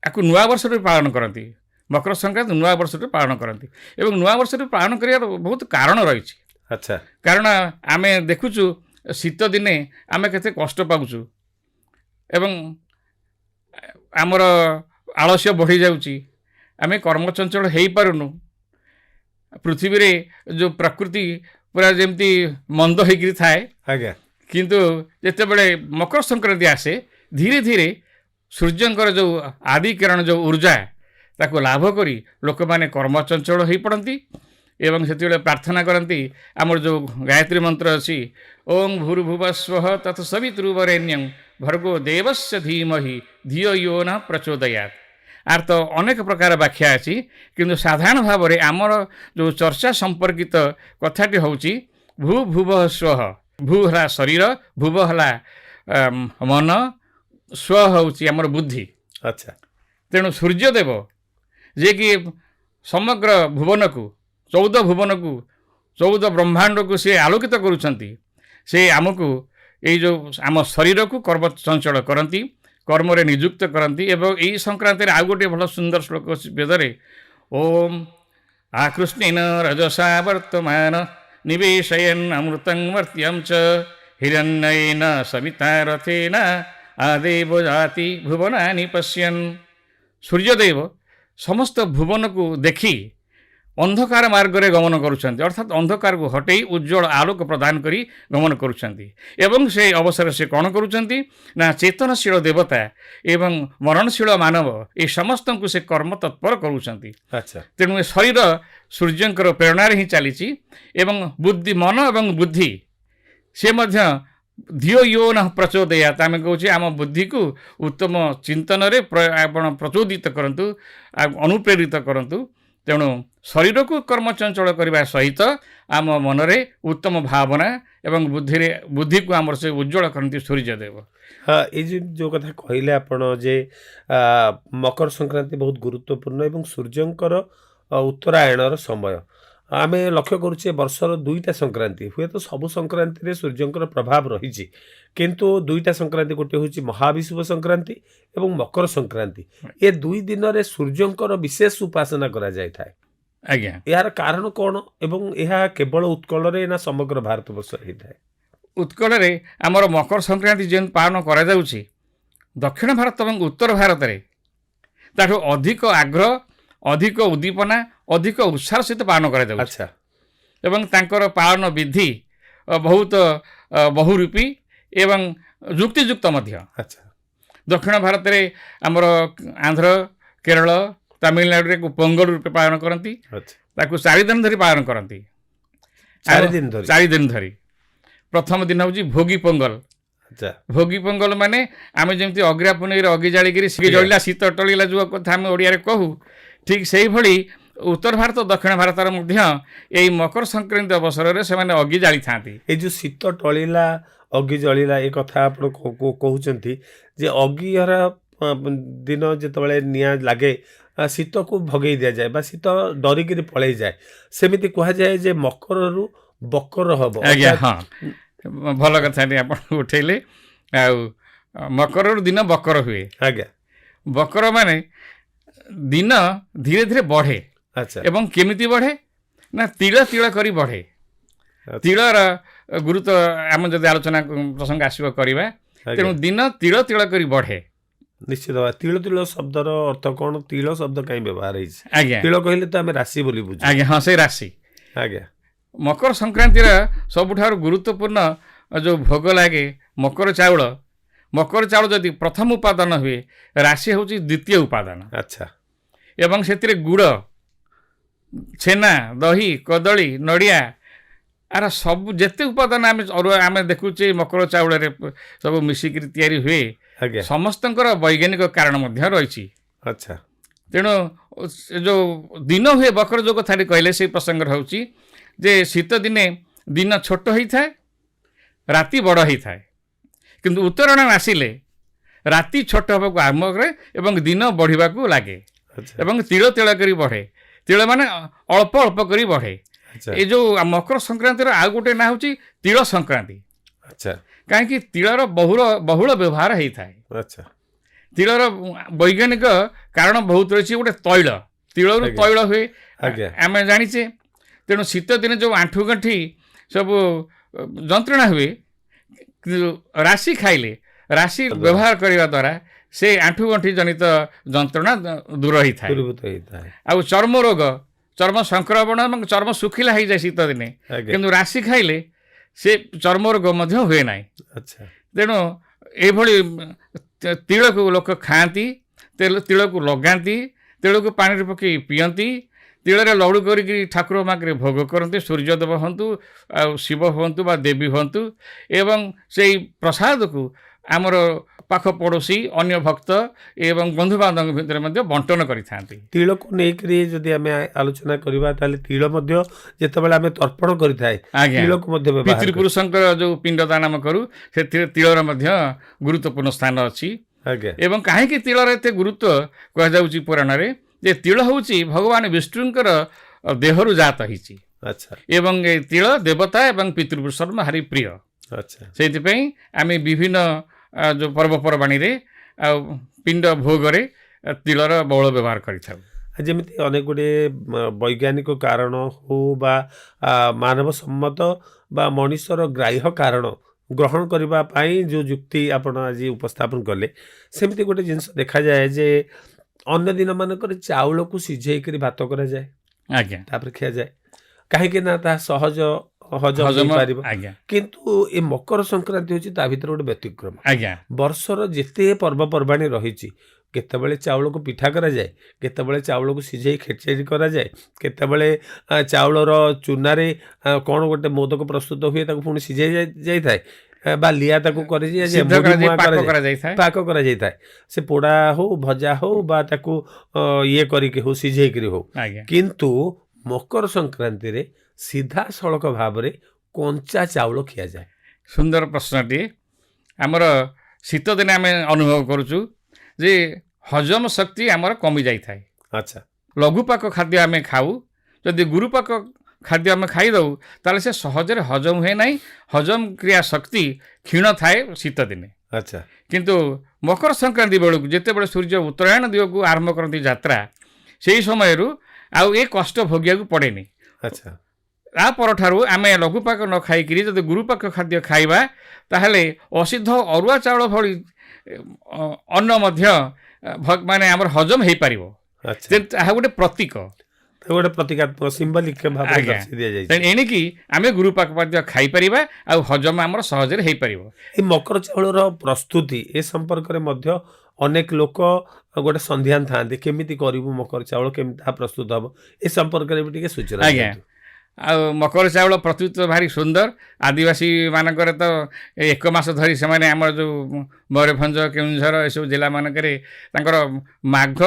ଆକୁ ନୂଆବର୍ଷ ରୂପେ ପାଳନ କରନ୍ତି। ମକର ସଂକ୍ରାନ୍ତି ନୂଆବର୍ଷ ରୂପେ ପାଳନ କରନ୍ତି ଏବଂ ନୂଆବର୍ଷ ରୂପେ ପାଳନ କରିବାର ବହୁତ କାରଣ ରହିଛି। ଆଚ୍ଛା କାରଣ ଆମେ ଦେଖୁଛୁ ଶୀତ ଦିନେ ଆମେ କେତେ କଷ୍ଟ ପାଉଛୁ ଏବଂ ଆମର ଆଳସ୍ୟ ବଢ଼ିଯାଉଛି, ଆମେ କର୍ମଚଞ୍ଚଳ ହେଇପାରୁନୁ। ପୃଥିବୀରେ ଯେଉଁ ପ୍ରକୃତି ପୁରା ଯେମିତି ମନ୍ଦ ହେଇକରି ଥାଏ, ଆଜ୍ଞା କିନ୍ତୁ ଯେତେବେଳେ ମକର ସଂକ୍ରାନ୍ତି ଆସେ, ଧୀରେ ଧୀରେ ସୂର୍ଯ୍ୟଙ୍କର ଯେଉଁ ଆଦି କିରଣ, ଯେଉଁ ଉର୍ଜା, ତାକୁ ଲାଭ କରି ଲୋକମାନେ କର୍ମଚଞ୍ଚଳ ହୋଇପଡ଼ନ୍ତି ଏବଂ ସେତେବେଳେ ପ୍ରାର୍ଥନା କରନ୍ତି। ଆମର ଯେଉଁ ଗାୟତ୍ରୀ ମନ୍ତ୍ର ଅଛି, ଓଂ ଭୂର୍ଭୁବସ୍ୱଃ ତତ୍ସବିତୃବରେଣ୍ୟଂ ଭର୍ଗୋ ଦେବସ୍ୟ ଧୀମହି ଧିୟୋ ୟୋ ନଃ ପ୍ରଚୋଦୟାତ୍। ଆର ତ ଅନେକ ପ୍ରକାର ବ୍ୟାଖ୍ୟା ଅଛି, କିନ୍ତୁ ସାଧାରଣ ଭାବରେ ଆମର ଯେଉଁ ଚର୍ଚ୍ଚା ସମ୍ପର୍କିତ କଥାଟି ହେଉଛି ଭୂ ଭୁବ ସ୍ୱଃ। ଭୂ ହେଲା ଶରୀର, ଭୁବ ହେଲା ମନ, ସ୍ୱ ହେଉଛି ଆମର ବୁଦ୍ଧି। ଆଚ୍ଛା ତେଣୁ ସୂର୍ଯ୍ୟଦେବ ଯିଏକି ସମଗ୍ର ଭୁବନକୁ, 14 ଭୁବନକୁ, 14 ବ୍ରହ୍ମାଣ୍ଡକୁ ସେ ଆଲୋକିତ କରୁଛନ୍ତି, ସେ ଆମକୁ ଏଇ ଯେଉଁ ଆମ ଶରୀରକୁ କର୍ମଚଞ୍ଚଳ କରନ୍ତି, କର୍ମରେ ନିଯୁକ୍ତ କରନ୍ତି। ଏବଂ ଏହି ସଂକ୍ରାନ୍ତିରେ ଆଉ ଗୋଟିଏ ଭଲ ସୁନ୍ଦର ଶ୍ଲୋକ ଅଛି ବେଦରେ, ଓମ୍ ଆକୃଷ୍ଣେନ ରଜସା ବର୍ତ୍ତମାନ ନିବେଶୟନ୍ ଅମୃତଂ ମର୍ତ୍ୟଂ ଚ ହିରଣ୍ୟେନ ସବିତା ରଥେନ ଆଦେବ ଜାତି ଭୁବନାନି ପଶ୍ୟନ୍। ସୂର୍ଯ୍ୟଦେବ ସମସ୍ତ ଭୁବନକୁ ଦେଖି ଅନ୍ଧକାର ମାର୍ଗରେ ଗମନ କରୁଛନ୍ତି, ଅର୍ଥାତ୍ ଅନ୍ଧକାରକୁ ହଟେଇ ଉଜ୍ଜଳ ଆଲୋକ ପ୍ରଦାନ କରି ଗମନ କରୁଛନ୍ତି। ଏବଂ ସେ ଅବସରରେ ସେ କ'ଣ କରୁଛନ୍ତି ନା ଚେତନଶୀଳ ଦେବତା ଏବଂ ମରଣଶୀଳ ମାନବ ଏ ସମସ୍ତଙ୍କୁ ସେ କର୍ମ ତତ୍ପର କରୁଛନ୍ତି। ଆଚ୍ଛା ତେଣୁ ଏ ଶରୀର ସୂର୍ଯ୍ୟଙ୍କର ପ୍ରେରଣାରେ ହିଁ ଚାଲିଛି ଏବଂ ବୁଦ୍ଧି, ମନ ଏବଂ ବୁଦ୍ଧି ସେ ମଧ୍ୟ ଧିୟୋ ୟୋ ନଃ ପ୍ରଚୋଦୟାତ୍। ଆମେ କହୁଛେ ଆମ ବୁଦ୍ଧିକୁ ଉତ୍ତମ ଚିନ୍ତନରେ ଆପଣ ପ୍ରଚୋଦିତ କରନ୍ତୁ, ଅନୁପ୍ରେରିତ କରନ୍ତୁ। ତେଣୁ ଶରୀରକୁ କର୍ମଚଞ୍ଚଳ କରିବା ସହିତ ଆମ ମନରେ ଉତ୍ତମ ଭାବନା ଏବଂ ବୁଦ୍ଧିକୁ ଆମର ସେ ଉଜ୍ଜଳ କରନ୍ତି ସୂର୍ଯ୍ୟଦେବ। ହଁ ଏଇ ଯେଉଁ କଥା କହିଲେ ଆପଣ ଯେ ମକର ସଂକ୍ରାନ୍ତି ବହୁତ ଗୁରୁତ୍ୱପୂର୍ଣ୍ଣ ଏବଂ ସୂର୍ଯ୍ୟଙ୍କର ଉତ୍ତରାୟଣର ସମୟ ଆମେ ଲକ୍ଷ୍ୟ କରୁଛେ। ବର୍ଷର 2ଟା ସଂକ୍ରାନ୍ତି, ହୁଏତ ସବୁ ସଂକ୍ରାନ୍ତିରେ ସୂର୍ଯ୍ୟଙ୍କର ପ୍ରଭାବ ରହିଛି, କିନ୍ତୁ 2ଟା ସଂକ୍ରାନ୍ତି, ଗୋଟିଏ ହେଉଛି ମହାବିଷୁବ ସଂକ୍ରାନ୍ତି ଏବଂ ମକର ସଂକ୍ରାନ୍ତି। ଏ 2 ଦିନରେ ସୂର୍ଯ୍ୟଙ୍କର ବିଶେଷ ଉପାସନା କରାଯାଇଥାଏ। ଆଜ୍ଞା, ଏହାର କାରଣ କ'ଣ ଏବଂ ଏହା କେବଳ ଉତ୍କଳରେ ନା ସମଗ୍ର ଭାରତବର୍ଷରେ ହେଇଥାଏ? ଉତ୍କଳରେ ଆମର ମକର ସଂକ୍ରାନ୍ତି ଯେଉଁ ପାଳନ କରାଯାଉଛି, ଦକ୍ଷିଣ ଭାରତ ଏବଂ ଉତ୍ତର ଭାରତରେ ତାଠୁ ଅଧିକ ଆଗ୍ରହ, ଅଧିକ ଉଦ୍ଦୀପନା, ଅଧିକ ଉତ୍ସାହ ସହିତ ପାଳନ କରାଯାଉଛି। ଆଚ୍ଛା ଏବଂ ତାଙ୍କର ପାଳନ ବିଧି ବହୁତ ବହୁରୂପୀ ଏବଂ ଯୁକ୍ତିଯୁକ୍ତ ମଧ୍ୟ। ଆଚ୍ଛା ଦକ୍ଷିଣ ଭାରତରେ ଆମର ଆନ୍ଧ୍ର, କେରଳ, ତାମିଲନାଡ଼ୁରେ ପୋଙ୍ଗଲ ରୂପେ ପାଳନ କରନ୍ତି। ଆଚ୍ଛା ତାକୁ 4 ଦିନ ଧରି ପାଳନ କରନ୍ତି। 4 ଦିନ ଧରି? 4 ଦିନ ଧରି। ପ୍ରଥମ ଦିନ ହେଉଛି ଭୋଗୀ ପୋଙ୍ଗଲ। ଆଚ୍ଛା ଭୋଗୀ ପୋଙ୍ଗଲ ମାନେ ଆମେ ଯେମିତି ଅଗିରା ପୁନେଇରେ ଅଗି ଜାଳିକିରି ଶୀତ ଜଳିଲା, ଶୀତ ଟଳିଲା ଯେଉଁ କଥା ଆମେ ଓଡ଼ିଆରେ କହୁ, ଠିକ୍ ସେଇଭଳି ଉତ୍ତର ଭାରତ, ଦକ୍ଷିଣ ଭାରତରେ ମଧ୍ୟ ଏଇ ମକର ସଂକ୍ରାନ୍ତି ଅବସରରେ ସେମାନେ ଅଗି ଜାଳିଥାନ୍ତି। ଏଇ ଯେଉଁ ଶୀତ ଟଳିଲା, ଅଗି ଜଳିଲା, ଏ କଥା ଆପଣ କହୁଛନ୍ତି ଯେ ଅଗିର ଦିନ ଯେତେବେଳେ ନିଆଁ ଲାଗେ ଶୀତକୁ ଭଗେଇ ଦିଆଯାଏ ବା ଶୀତ ଡରିକିରି ପଳେଇଯାଏ, ସେମିତି କୁହାଯାଏ ଯେ ମକରରୁ ବକର ହବ। ଆଜ୍ଞା, ହଁ, ଭଲ କଥାଟି ଆପଣ ଉଠେଇଲେ। ଆଉ ମକରରୁ ଦିନ ବକର ହୁଏ। ଆଜ୍ଞା ବକର ମାନେ ଦିନ ଧୀରେ ଧୀରେ ବଢ଼େ। ଆଚ୍ଛା ଏବଂ କେମିତି ବଢ଼େ ନା ତିଳ ତିଳ କରି ବଢ଼େ। ତିଳର ଗୁରୁତ୍ୱ ଆମେ ଯଦି ଆଲୋଚନା ପ୍ରସଙ୍ଗ ଆସିବ କରିବା, ତେଣୁ ଦିନ ତିଳ ତିଳ କରି ବଢ଼େ। ନିଶ୍ଚିତ ଭାବେ ତିଳ ତିଳ ଶବ୍ଦର ଅର୍ଥ କ'ଣ ତିଳ ଶବ୍ଦ କାହିଁ ବ୍ୟବହାର ହେଇଛି ଆଜ୍ଞା ତିଳ କହିଲେ ତ ଆମେ ରାଶି ବୋଲି ବୁଝୁ ଆଜ୍ଞା ହଁ ସେଇ ରାଶି ଆଜ୍ଞା ମକର ସଂକ୍ରାନ୍ତିର ସବୁଠାରୁ ଗୁରୁତ୍ୱପୂର୍ଣ୍ଣ ଯେଉଁ ଭୋଗ ଲାଗେ ମକର ଚାଉଳ ଯଦି ପ୍ରଥମ ଉପାଦାନ ହୁଏ ରାଶି ହେଉଛି ଦ୍ୱିତୀୟ ଉପାଦାନ ଆଚ୍ଛା ଏବଂ ସେଥିରେ ଗୁଡ଼ ଛେନା ଦହି କଦଳୀ ନଡ଼ିଆ ଆର ସବୁ ଯେତେ ଉପାଦାନ ଆମେ ଦେଖୁଛେ ମକର ଚାଉଳରେ ସବୁ ମିଶିକିରି ତିଆରି ହୁଏ ଆଜ୍ଞା ସମସ୍ତଙ୍କର ବୈଜ୍ଞାନିକ କାରଣ ମଧ୍ୟ ରହିଛି ଆଚ୍ଛା ତେଣୁ ଯେଉଁ ଦିନ ହୁଏ ମକର ଯେଉଁ କଥାଟି କହିଲେ ସେଇ ପ୍ରସଙ୍ଗର ହେଉଛି ଯେ ଶୀତ ଦିନେ ଦିନ ଛୋଟ ହୋଇଥାଏ ରାତି ବଡ଼ ହୋଇଥାଏ କିନ୍ତୁ ଉତ୍ତରାୟଣ ଆସିଲେ ରାତି ଛୋଟ ହେବାକୁ ଆରମ୍ଭ କରେ ଏବଂ ଦିନ ବଢ଼ିବାକୁ ଲାଗେ ଆଚ୍ଛା ଏବଂ ତିଳ ତିଳ କରି ବଢ଼େ ତିଳ ମାନେ ଅଳ୍ପ ଅଳ୍ପ କରି ବଢ଼େ ଆଚ୍ଛା ଏ ଯେଉଁ ମକର ସଂକ୍ରାନ୍ତିର ଆଉ ଗୋଟେ ନାଁ ହେଉଛି ତିଳ ସଂକ୍ରାନ୍ତି ଆଚ୍ଛା କାହିଁକି ତିଳର ବହୁଳ ବ୍ୟବହାର ହେଇଥାଏ ଆଚ୍ଛା ତିଳର ବୈଜ୍ଞାନିକ କାରଣ ବହୁତ ରହିଛି ଗୋଟେ ତୈଳ ତିଳରୁ ଆଜ୍ଞା। ତୈଳ ହୁଏ ଆଜ୍ଞା ଆମେ ଜାଣିଛେ ତେଣୁ ଶୀତ ଦିନେ ଯେଉଁ ଆଣ୍ଠୁଗଣ୍ଠି ସବୁ ଯନ୍ତ୍ରଣା ହୁଏ ରାଶି ଖାଇଲେ ରାଶି ବ୍ୟବହାର କରିବା ଦ୍ୱାରା ସେ ଆଣ୍ଠୁଗଣ୍ଠି ଜନିତ ଯନ୍ତ୍ରଣା ଦୂର ହୋଇଥାଏ ଦୂରୀଭୂତ ହେଇଥାଏ ଆଉ ଚର୍ମ ରୋଗ ଚର୍ମ ସଂକ୍ରମଣ ଏବଂ ଚର୍ମ ଶୁଖିଲା ହେଇଯାଏ ଶୀତ ଦିନେ ଆଜ୍ଞା କିନ୍ତୁ ରାଶି ଖାଇଲେ ସେ ଚର୍ମ ରୋଗ ମଧ୍ୟ ହୁଏ ନାହିଁ ଆଚ୍ଛା ତେଣୁ ଏଇଭଳି ତିଳକୁ ଲୋକ ଖାଆନ୍ତି ତିଳକୁ ଲଗାନ୍ତି ତିଳକୁ ପାଣିରେ ପକାଇ ପିଅନ୍ତି ତିଳରେ ଲଡ଼ୁ କରିକି ଠାକୁର ମାଙ୍କରେ ଭୋଗ କରନ୍ତି ସୂର୍ଯ୍ୟଦେବ ହୁଅନ୍ତୁ ଆଉ ଶିବ ହୁଅନ୍ତୁ ବା ଦେବୀ ହୁଅନ୍ତୁ ଏବଂ ସେଇ ପ୍ରସାଦକୁ ଆମର ପାଖ ପଡ଼ୋଶୀ ଅନ୍ୟ ଭକ୍ତ ଏବଂ ବନ୍ଧୁବାନ୍ଧବଙ୍କ ଭିତରେ ମଧ୍ୟ ବଣ୍ଟନ କରିଥାନ୍ତି ତିଳକୁ ନେଇକରି ଯଦି ଆମେ ଆଲୋଚନା କରିବା ତାହେଲେ ତିଳ ମଧ୍ୟ ଯେତେବେଳେ ଆମେ ତର୍ପଣ କରିଥାଏ ଆଜ୍ଞା ତିଳକୁ ମଧ୍ୟ ବ୍ୟବହାର କରୁ। ପିତୃପୁରୁଷଙ୍କର ଯେଉଁ ପିଣ୍ଡଦାନ ଆମେ କରୁ ସେଥିରେ ତିଳର ମଧ୍ୟ ଗୁରୁତ୍ୱପୂର୍ଣ୍ଣ ସ୍ଥାନ ଅଛି ଆଜ୍ଞା ଏବଂ କାହିଁକି ତିଳର ଏତେ ଗୁରୁତ୍ୱ କୁହାଯାଉଛି ପୁରାଣରେ ଯେ ତିଳ ହେଉଛି ଭଗବାନ ବିଷ୍ଣୁଙ୍କର ଦେହରୁ ଜାତ ହେଇଛି ଆଚ୍ଛା ଏବଂ ଏ ତିଳ ଦେବତା ଏବଂ ପିତୃପୁରୁଷର ଭାରି ପ୍ରିୟ ଆଚ୍ଛା ସେଇଥିପାଇଁ ଆମେ ବିଭିନ୍ନ ଯେଉଁ ପର୍ବପର୍ବାଣୀରେ ଆଉ ପିଣ୍ଡ ଭୋଗରେ ତିଳର ବହୁଳ ବ୍ୟବହାର କରିଥାଉ ଯେମିତି ଅନେକ ଗୁଡ଼ିଏ ବୈଜ୍ଞାନିକ କାରଣ ହଉ ବା ମାନବ ସମ୍ମତ ବା ମଣିଷର ଗ୍ରାହ୍ୟ କାରଣ ଗ୍ରହଣ କରିବା ପାଇଁ ଯେଉଁ ଯୁକ୍ତି ଆପଣ ଆଜି ଉପସ୍ଥାପନ କଲେ ସେମିତି ଗୋଟେ ଜିନିଷ ଦେଖାଯାଏ ଯେ ଅନ୍ୟ ଦିନମାନଙ୍କରେ ଚାଉଳକୁ ସିଝେଇକରି ଭାତ କରାଯାଏ ଆଜ୍ଞା ତାପରେ ଖିଆଯାଏ କାହିଁକି ନା ତାହା ସହଜ ହଜମ ହଜମ ହେଇପାରିବ ଆଜ୍ଞା କିନ୍ତୁ ଏ ମକର ସଂକ୍ରାନ୍ତି ହେଉଛି ତା ଭିତରେ ଗୋଟେ ବ୍ୟତିକ୍ରମ ଆଜ୍ଞା ବର୍ଷର ଯେତେ ପର୍ବପର୍ବାଣି ରହିଛି କେତେବେଳେ ଚାଉଳକୁ ପିଠା କରାଯାଏ କେତେବେଳେ ଚାଉଳକୁ ସିଝେଇ ଖେଚେଡ଼ି କରାଯାଏ କେତେବେଳେ ଚାଉଳର ଚୁନାରେ କ'ଣ ଗୋଟେ ମୋଦକ ପ୍ରସ୍ତୁତ ହୁଏ ତାକୁ ପୁଣି ସିଝେଇ ଯାଇଥାଏ ବା ଲିଆ ତାକୁ ସିଦ୍ଧ କରାଯାଇ ପାକ କରାଯାଇଥାଏ ପାକ କରାଯାଇଥାଏ ସେ ପୋଡ଼ା ହଉ ଭଜା ହଉ ବା ତାକୁ ଇଏ କରିକି ହଉ ସିଝେଇକିରି ହଉ ଆଜ୍ଞା କିନ୍ତୁ ମକର ସଂକ୍ରାନ୍ତିରେ ସିଧାସଳଖ ଭାବରେ କଞ୍ଚା ଚାଉଳ ଖିଆଯାଏ ସୁନ୍ଦର ପ୍ରଶ୍ନଟିଏ ଆମର ଶୀତ ଦିନେ ଆମେ ଅନୁଭବ କରୁଛୁ ଯେ ହଜମ ଶକ୍ତି ଆମର କମି ଯାଇଥାଏ ଆଚ୍ଛା ଲଘୁପାକ ଖାଦ୍ୟ ଆମେ ଖାଉ ଯଦି ଗୁରୁପାକ ଖାଦ୍ୟ ଆମେ ଖାଇଦେଉ ତାହେଲେ ସେ ସହଜରେ ହଜମ ହୁଏ ନାହିଁ ହଜମ କ୍ରିୟା ଶକ୍ତି କ୍ଷୀଣ ଥାଏ ଶୀତ ଦିନେ ଆଚ୍ଛା କିନ୍ତୁ ମକର ସଂକ୍ରାନ୍ତି ବେଳକୁ ଯେତେବେଳେ ସୂର୍ଯ୍ୟ ଉତ୍ତରାୟଣ ଦିଗକୁ ଆରମ୍ଭ କରନ୍ତି ଯାତ୍ରା ସେହି ସମୟରୁ ଆଉ ଏ କଷ୍ଟ ଭୋଗିବାକୁ ପଡ଼େନି ଆଚ୍ଛା ତା ପରଠାରୁ ଆମେ ଲଘୁପାକ ନ ଖାଇକିରି ଯଦି ଗୁରୁପାକ ଖାଦ୍ୟ ଖାଇବା ତାହେଲେ ଅସିଦ୍ଧ ଅରୁଆ ଚାଉଳ ଭଳି ଅନ୍ନ ମଧ୍ୟ ମାନେ ଆମର ହଜମ ହେଇପାରିବ ଆଚ୍ଛା ତାହା ଗୋଟେ ପ୍ରତୀକ ଗୋଟେ ପ୍ରତୀକାତ୍ମକ ସିମ୍ବଲିକ ଭାବରେ ଆଜ୍ଞା ଦର୍ଶାଇ ଦିଆଯାଇଛି ତେଣୁ ଏଣିକି ଆମେ ଗୁରୁପାକ ମଧ୍ୟ ଖାଇପାରିବା ଆଉ ହଜମ ଆମର ସହଜରେ ହେଇପାରିବ ଏ ମକର ଚାଉଳର ପ୍ରସ୍ତୁତି ଏ ସମ୍ପର୍କରେ ମଧ୍ୟ ଅନେକ ଲୋକ ଗୋଟେ ସନ୍ଧ୍ୟାନ ଥାଆନ୍ତି କେମିତି କରିବୁ ମକର ଚାଉଳ କେମିତି ତାହା ପ୍ରସ୍ତୁତ ହେବ ଏ ସମ୍ପର୍କରେ ବି ଟିକେ ସୂଚନା ଆଜ୍ଞା ଦିଅନ୍ତୁ। ଆଉ ମକର ଚାଉଳ ପ୍ରସ୍ତୁତ ଭାରି ସୁନ୍ଦର ଆଦିବାସୀ ମାନଙ୍କରେ ତ ଏକ ମାସ ଧରି ସେମାନେ ଆମର ଯେଉଁ ମୟୂରଭଞ୍ଜ କେଉଁଝର ଏସବୁ ଜିଲ୍ଲାମାନଙ୍କରେ ତାଙ୍କର ମାଘ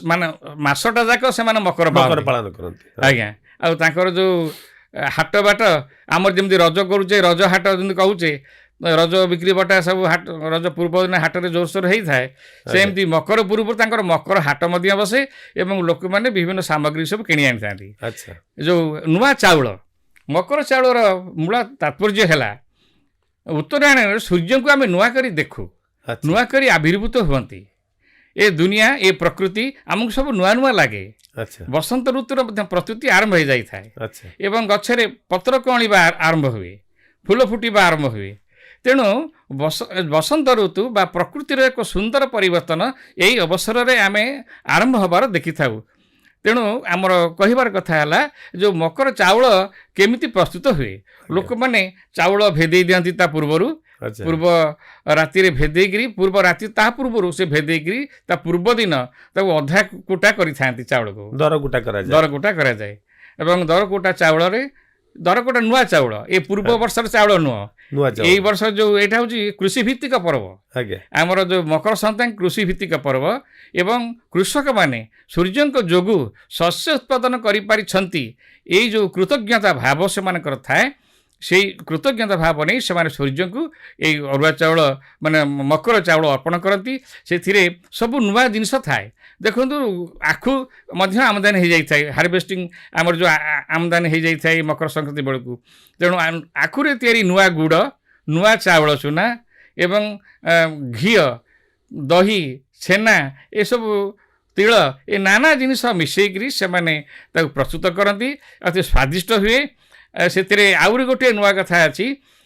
ମାନେ ମାସଟା ଯାକ ସେମାନେ ମକର ପାଳନ କରନ୍ତି ଆଜ୍ଞା ଆଉ ତାଙ୍କର ଯେଉଁ ହାଟ ବାଟ ଆମର ଯେମିତି ରଜ କରୁଛେ ରଜ ହାଟ ଯେମିତି କହୁଛେ ରଜ ବିକ୍ରି ବଟା ସବୁ ହାଟ ରଜ ପୂର୍ବ ଦିନ ହାଟରେ ଜୋରସୋର ହେଇଥାଏ ସେମିତି ମକର ପୂର୍ବରୁ ତାଙ୍କର ମକର ହାଟ ମଧ୍ୟ ବସେ ଏବଂ ଲୋକମାନେ ବିଭିନ୍ନ ସାମଗ୍ରୀ ସବୁ କିଣି ଆଣିଥାନ୍ତି ଆଚ୍ଛା ଯେଉଁ ନୂଆ ଚାଉଳ ମକର ଚାଉଳର ମୂଳ ତାତ୍ପର୍ଯ୍ୟ ହେଲା ଉତ୍ତରାୟଣରେ ସୂର୍ଯ୍ୟଙ୍କୁ ଆମେ ନୂଆ କରି ଦେଖୁ ନୂଆ କରି ଆବିର୍ଭୂତ ହୁଅନ୍ତି ଏ ଦୁନିଆ ଏ ପ୍ରକୃତି ଆମକୁ ସବୁ ନୂଆ ନୂଆ ଲାଗେ ଆଚ୍ଛା ବସନ୍ତ ଋତୁର ମଧ୍ୟ ପ୍ରସ୍ତୁତି ଆରମ୍ଭ ହୋଇଯାଇଥାଏ ଆଚ୍ଛା ଏବଂ ଗଛରେ ପତ୍ର କଅଁଳିବା ଆରମ୍ଭ ହୁଏ ଫୁଲ ଫୁଟିବା ଆରମ୍ଭ ହୁଏ ତେଣୁ ବସନ୍ତ ଋତୁ ବା ପ୍ରକୃତିର ଏକ ସୁନ୍ଦର ପରିବର୍ତ୍ତନ ଏହି ଅବସରରେ ଆମେ ଆରମ୍ଭ ହେବାର ଦେଖିଥାଉ। ତେଣୁ ଆମର କହିବାର କଥା ହେଲା ଯେଉଁ ମକର ଚାଉଳ କେମିତି ପ୍ରସ୍ତୁତ ହୁଏ। ଲୋକମାନେ ଚାଉଳ ଭେଦେଇ ଦିଅନ୍ତି ତା ପୂର୍ବରୁ, ଆଚ୍ଛା ପୂର୍ବ ରାତିରେ ଭେଦେଇକିରି ପୂର୍ବ ରାତି ତା ପୂର୍ବରୁ ସେ ଭେଦେଇକିରି ତା ପୂର୍ବ ଦିନ ତାକୁ ଅଧା କୁଟା କରିଥାନ୍ତି ଚାଉଳକୁ, ଦରକୁଟା କରାଯାଏ। ଦରକୁଟା କରାଯାଏ। ଏବଂ ଦରକୁଟା ଚାଉଳରେ ଦରକୁଟା ନୂଆ ଚାଉଳ, ଏ ପୂର୍ବ ବର୍ଷର ଚାଉଳ ନୁହଁ। ନୂଆ ଚାଉଳ ଏଇ ବର୍ଷ ଯେଉଁ ଏଇଟା ହେଉଛି କୃଷି ଭିତ୍ତିକ ପର୍ବ। ଆଜ୍ଞା ଆମର ଯେଉଁ ମକର ସଂକ୍ରାନ୍ତି କୃଷି ଭିତ୍ତିକ ପର୍ବ ଏବଂ କୃଷକମାନେ ସୂର୍ଯ୍ୟଙ୍କ ଯୋଗୁଁ ଶସ୍ୟ ଉତ୍ପାଦନ କରିପାରିଛନ୍ତି, ଏଇ ଯେଉଁ କୃତଜ୍ଞତା ଭାବ ସେମାନଙ୍କର ଥାଏ, ସେଇ କୃତଜ୍ଞତା ଭାବ ନେଇ ସେମାନେ ସୂର୍ଯ୍ୟଙ୍କୁ ଏଇ ଅରୁଆ ଚାଉଳ ମାନେ ମକର ଚାଉଳ ଅର୍ପଣ କରନ୍ତି। ସେଥିରେ ସବୁ ନୂଆ ଜିନିଷ ଥାଏ। ଦେଖନ୍ତୁ ଆଖୁ ମଧ୍ୟ ଆମଦାନୀ ହୋଇଯାଇଥାଏ, ହାର୍ଭେଷ୍ଟିଂ ଆମର ଯେଉଁ ଆମଦାନୀ ହୋଇଯାଇଥାଏ ମକର ସଂକ୍ରାନ୍ତି ବେଳକୁ। ତେଣୁ ଆଖୁରେ ତିଆରି ନୂଆ ଗୁଡ଼, ନୂଆ ଚାଉଳ ଚୁନା ଏବଂ ଘିଅ, ଦହି, ଛେନା, ଏସବୁ ତିଳ, ଏ ନାନା ଜିନିଷ ମିଶାଇକରି ସେମାନେ ତାକୁ ପ୍ରସ୍ତୁତ କରନ୍ତି। ଅତି ସ୍ୱାଦିଷ୍ଟ ହୁଏ। ସେଥିରେ ଆହୁରି ଗୋଟିଏ ନୂଆ କଥା ଅଛି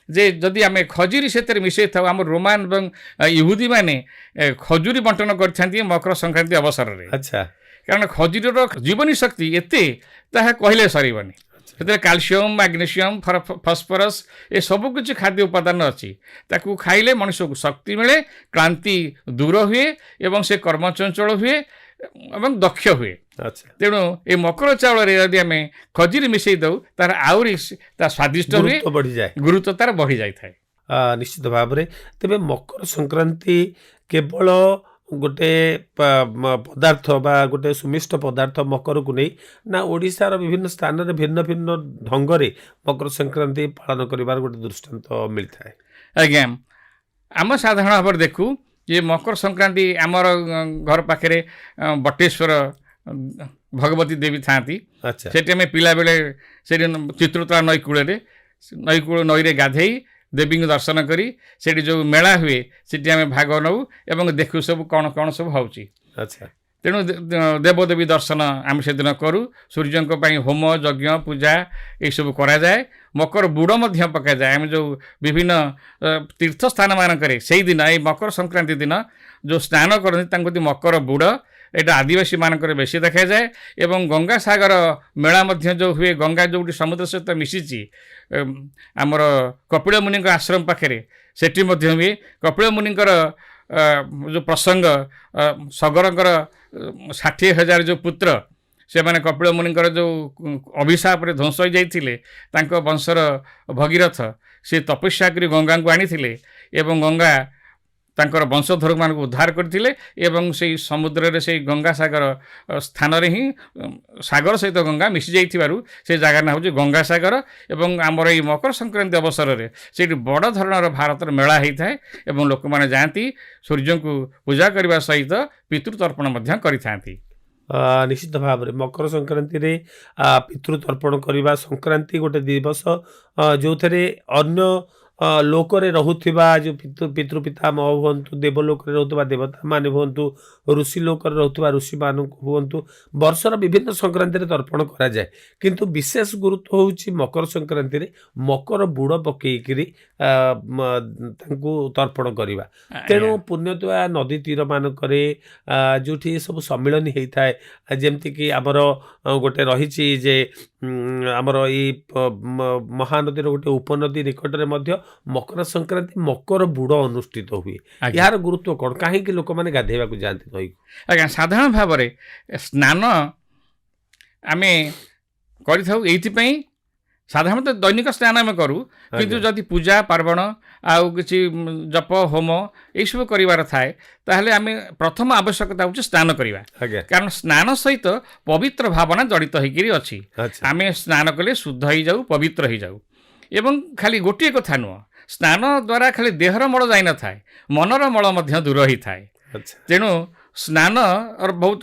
ଯେ ଯଦି ଆମେ ଖଜୁରୀ ସେଥିରେ ମିଶାଇଥାଉ, ଆମର ରୋମାନ ଏବଂ ଇହୁଦୀମାନେ ଖଜୁରୀ ବଣ୍ଟନ କରିଥାନ୍ତି ମକର ସଂକ୍ରାନ୍ତି ଅବସରରେ। ଆଚ୍ଛା କାରଣ ଖଜୁରୀର ଜୀବନୀ ଶକ୍ତି ଏତେ, ତାହା କହିଲେ ସରିବନି। ସେଥିରେ କ୍ୟାଲସିୟମ୍, ମାଗ୍ନେସିୟମ୍, ଫସ୍ଫରସ୍ ଏ ସବୁ କିଛି ଖାଦ୍ୟ ଉପାଦାନ ଅଛି। ତାକୁ ଖାଇଲେ ମଣିଷକୁ ଶକ୍ତି ମିଳେ, କ୍ଳାନ୍ତି ଦୂର ହୁଏ ଏବଂ ସେ କର୍ମଚଞ୍ଚଳ ହୁଏ ଏବଂ ଦକ୍ଷ ହୁଏ। ଆଚ୍ଛା ତେଣୁ ଏ ମକର ଚାଉଳରେ ଯଦି ଆମେ ଖଜୁରୀ ମିଶାଇ ଦେଉ, ତାର ଆହୁରି ତା ସ୍ୱାଦିଷ୍ଟ ହୁଏ, ଗୁରୁତ୍ୱ ବଢ଼ିଯାଏ। ଗୁରୁତ୍ୱ ତାର ବଢ଼ି ଯାଇଥାଏ। ନିଶ୍ଚିତ ଭାବରେ। ତେବେ ମକର ସଂକ୍ରାନ୍ତି କେବଳ ଗୋଟେ ପଦାର୍ଥ ବା ଗୋଟେ ସୁମିଷ୍ଟ ପଦାର୍ଥ ମକରକୁ ନେଇ, ନା ଓଡ଼ିଶାର ବିଭିନ୍ନ ସ୍ଥାନରେ ଭିନ୍ନ ଭିନ୍ନ ଢଙ୍ଗରେ ମକର ସଂକ୍ରାନ୍ତି ପାଳନ କରିବାର ଗୋଟେ ଦୃଷ୍ଟାନ୍ତ ମିଳିଥାଏ। ଆଜ୍ଞା, ଆମେ ସାଧାରଣ ଭାବରେ ଦେଖୁ ଯେ ମକର ସଂକ୍ରାନ୍ତି ଆମର ଘର ପାଖରେ ବଟେଶ୍ୱର ଭଗବତୀ ଦେବୀ ଥାଆନ୍ତି। ଆଚ୍ଛା ସେଠି ଆମେ ପିଲାବେଳେ ସେଠି ଚିତ୍ରତଳା ନଈରେ ଗାଧେଇ ଦେବୀଙ୍କୁ ଦର୍ଶନ କରି ସେଠି ଯେଉଁ ମେଳା ହୁଏ ସେଠି ଆମେ ଭାଗ ନେଉ ଏବଂ ଦେଖୁ ସବୁ କ'ଣ କ'ଣ ସବୁ ହେଉଛି। ଆଚ୍ଛା ତେଣୁ ଦେବଦେବୀ ଦର୍ଶନ ଆମେ ସେଦିନ କରୁ। ସୂର୍ଯ୍ୟଙ୍କ ପାଇଁ ହୋମ, ଯଜ୍ଞ, ପୂଜା ଏସବୁ କରାଯାଏ। ମକର ବୁଡ଼ ମଧ୍ୟ ପକାଯାଏ। ଆମେ ଯେଉଁ ବିଭିନ୍ନ ତୀର୍ଥସ୍ଥାନମାନଙ୍କରେ ସେଇଦିନ, ଏଇ ମକର ସଂକ୍ରାନ୍ତି ଦିନ ଯେଉଁ ସ୍ନାନ କରନ୍ତି ତାଙ୍କୁ ମକର ବୁଡ଼, ଏଇଟା ଆଦିବାସୀମାନଙ୍କର ବେଶୀ ଦେଖାଯାଏ। ଏବଂ ଗଙ୍ଗାସାଗର ମେଳା ମଧ୍ୟ ଯେଉଁ ହୁଏ, ଗଙ୍ଗା ଯେଉଁଠି ସମୁଦ୍ର ସହିତ ମିଶିଛି, ଆମର କପିଳ ମୁନିଙ୍କ ଆଶ୍ରମ ପାଖରେ ସେଠି ମଧ୍ୟ ହୁଏ। କପିଳ ମୁନିଙ୍କର ଯେଉଁ ପ୍ରସଙ୍ଗ, ସଗରଙ୍କର 60,000 ଯେଉଁ ପୁତ୍ର, ସେମାନେ କପିଳ ମୁନିଙ୍କର ଯେଉଁ ଅଭିଶାପରେ ଧ୍ୱଂସ ହୋଇଯାଇଥିଲେ, ତାଙ୍କ ବଂଶର ଭଗୀରଥ ସେ ତପସ୍ୟା କରି ଗଙ୍ଗାଙ୍କୁ ଆଣିଥିଲେ ଏବଂ ଗଙ୍ଗା ତାଙ୍କର ବଂଶଧରମାନଙ୍କୁ ଉଦ୍ଧାର କରିଥିଲେ ଏବଂ ସେହି ସମୁଦ୍ରରେ ସେଇ ଗଙ୍ଗାସାଗର ସ୍ଥାନରେ ହିଁ ସାଗର ସହିତ ଗଙ୍ଗା ମିଶି ଯାଇଥିବାରୁ ସେ ଜାଗା ନାଁ ହେଉଛି ଗଙ୍ଗାସାଗର। ଏବଂ ଆମର ଏଇ ମକର ସଂକ୍ରାନ୍ତି ଅବସରରେ ସେଇଠି ବଡ଼ ଧରଣର ଭାରତର ମେଳା ହୋଇଥାଏ ଏବଂ ଲୋକମାନେ ଯାଆନ୍ତି ସୂର୍ଯ୍ୟଙ୍କୁ ପୂଜା କରିବା ସହିତ ପିତୃତର୍ପଣ ମଧ୍ୟ କରିଥାନ୍ତି। ନିଶ୍ଚିତ ଭାବରେ ମକର ସଂକ୍ରାନ୍ତିରେ ପିତୃତର୍ପଣ କରିବା, ସଂକ୍ରାନ୍ତି ଗୋଟେ ଦିବସ ଯେଉଁଥିରେ ଅନ୍ୟ ଲୋକରେ ରହୁଥିବା ଯେଉଁ ପିତୃପିତାମହ ହୁଅନ୍ତୁ, ଦେବଲୋକରେ ରହୁଥିବା ଦେବତାମାନେ ହୁଅନ୍ତୁ, ଋଷି ଲୋକରେ ରହୁଥିବା ଋଷିମାନଙ୍କୁ ହୁଅନ୍ତୁ, ବର୍ଷର ବିଭିନ୍ନ ସଂକ୍ରାନ୍ତିରେ ତର୍ପଣ କରାଯାଏ। କିନ୍ତୁ ବିଶେଷ ଗୁରୁତ୍ୱ ହେଉଛି ମକର ସଂକ୍ରାନ୍ତିରେ ମକର ବୁଡ଼ ପକେଇକିରି ତାଙ୍କୁ ତର୍ପଣ କରିବା। ତେଣୁ ପୁଣ୍ୟତୋୟା ନଦୀ ତୀରମାନଙ୍କରେ ଯେଉଁଠି ସବୁ ସମ୍ମିଳନୀ ହେଇଥାଏ, ଯେମିତିକି ଆମର ଗୋଟେ ରହିଛି ଯେ ଆମର ଏଇ ମହାନଦୀର ଗୋଟେ ଉପନଦୀ ନିକଟରେ ମଧ୍ୟ ମକର ସଂକ୍ରାନ୍ତି ମକର ବୁଡ଼ ଅନୁଷ୍ଠିତ ହୁଏ। ଏହାର ଗୁରୁତ୍ୱ କ'ଣ? କାହିଁକି ଲୋକମାନେ ଗାଧେଇବାକୁ ଯାଆନ୍ତି ନଈକୁ? ଆଜ୍ଞା, ସାଧାରଣ ଭାବରେ ସ୍ନାନ ଆମେ କରିଥାଉ ଏଇଥିପାଇଁ। ସାଧାରଣତଃ ଦୈନିକ ସ୍ନାନ ଆମେ କରୁ, କିନ୍ତୁ ଯଦି ପୂଜା ପାର୍ବଣ ଆଉ କିଛି ଜପ ହୋମ ଏଇସବୁ କରିବାର ଥାଏ, ତାହେଲେ ଆମେ ପ୍ରଥମ ଆବଶ୍ୟକତା ହେଉଛି ସ୍ନାନ କରିବା। କାରଣ ସ୍ନାନ ସହିତ ପବିତ୍ର ଭାବନା ଜଡ଼ିତ ହେଇକିରି ଅଛି। ଆମେ ସ୍ନାନ କଲେ ଶୁଦ୍ଧ ହେଇଯାଉ, ପବିତ୍ର ହେଇଯାଉ। ଏବଂ ଖାଲି ଗୋଟିଏ କଥା ନୁହଁ, ସ୍ନାନ ଦ୍ୱାରା ଖାଲି ଦେହର ମଳ ଯାଇନଥାଏ, ମନର ମଳ ମଧ୍ୟ ଦୂର ହେଇଥାଏ। ତେଣୁ ସ୍ନାନର ବହୁତ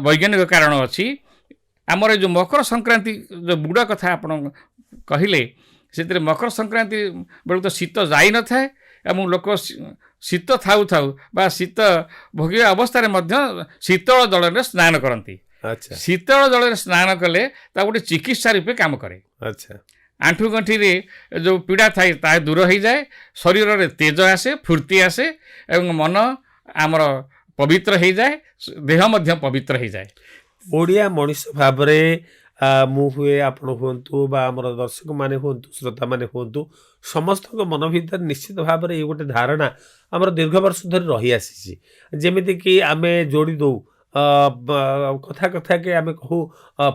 ବୈଜ୍ଞାନିକ କାରଣ ଅଛି। ଆମର ଏ ଯେଉଁ ମକର ସଂକ୍ରାନ୍ତି ଯେଉଁ ବୁଡ଼ କଥା ଆପଣ କହିଲେ, ସେଥିରେ ମକର ସଂକ୍ରାନ୍ତି ବେଳକୁ ତ ଶୀତ ଯାଇନଥାଏ ଏବଂ ଲୋକ ଶୀତ ଥାଉ ଥାଉ ବା ଶୀତ ଭୋଗିବା ଅବସ୍ଥାରେ ମଧ୍ୟ ଶୀତଳ ଜଳରେ ସ୍ନାନ କରନ୍ତି। ଶୀତଳ ଜଳରେ ସ୍ନାନ କଲେ ତା ଗୋଟେ ଚିକିତ୍ସା ରୂପେ କାମ କରେ। ଆଣ୍ଠୁଗଣ୍ଠିରେ ଯେଉଁ ପୀଡ଼ା ଥାଏ ତାହା ଦୂର ହୋଇଯାଏ, ଶରୀରରେ ତେଜ ଆସେ, ଫୁର୍ତ୍ତି ଆସେ ଏବଂ ମନ ଆମର ପବିତ୍ର ହୋଇଯାଏ, ଦେହ ମଧ୍ୟ ପବିତ୍ର ହୋଇଯାଏ। ଓଡ଼ିଆ ମଣିଷ ଭାବରେ ମୁଁ ହୁଏ, ଆପଣ ହୁଅନ୍ତୁ ବା ଆମର ଦର୍ଶକମାନେ ହୁଅନ୍ତୁ, ଶ୍ରୋତାମାନେ ହୁଅନ୍ତୁ, ସମସ୍ତଙ୍କ ମନ ଭିତରେ ନିଶ୍ଚିତ ଭାବରେ ଏଇ ଗୋଟେ ଧାରଣା ଆମର ଦୀର୍ଘ ବର୍ଷ ଧରି ରହିଆସିଛି। ଯେମିତିକି ଆମେ ଯୋଡ଼ି ଦଉ କଥା କଥାକେ ଆମେ କହୁ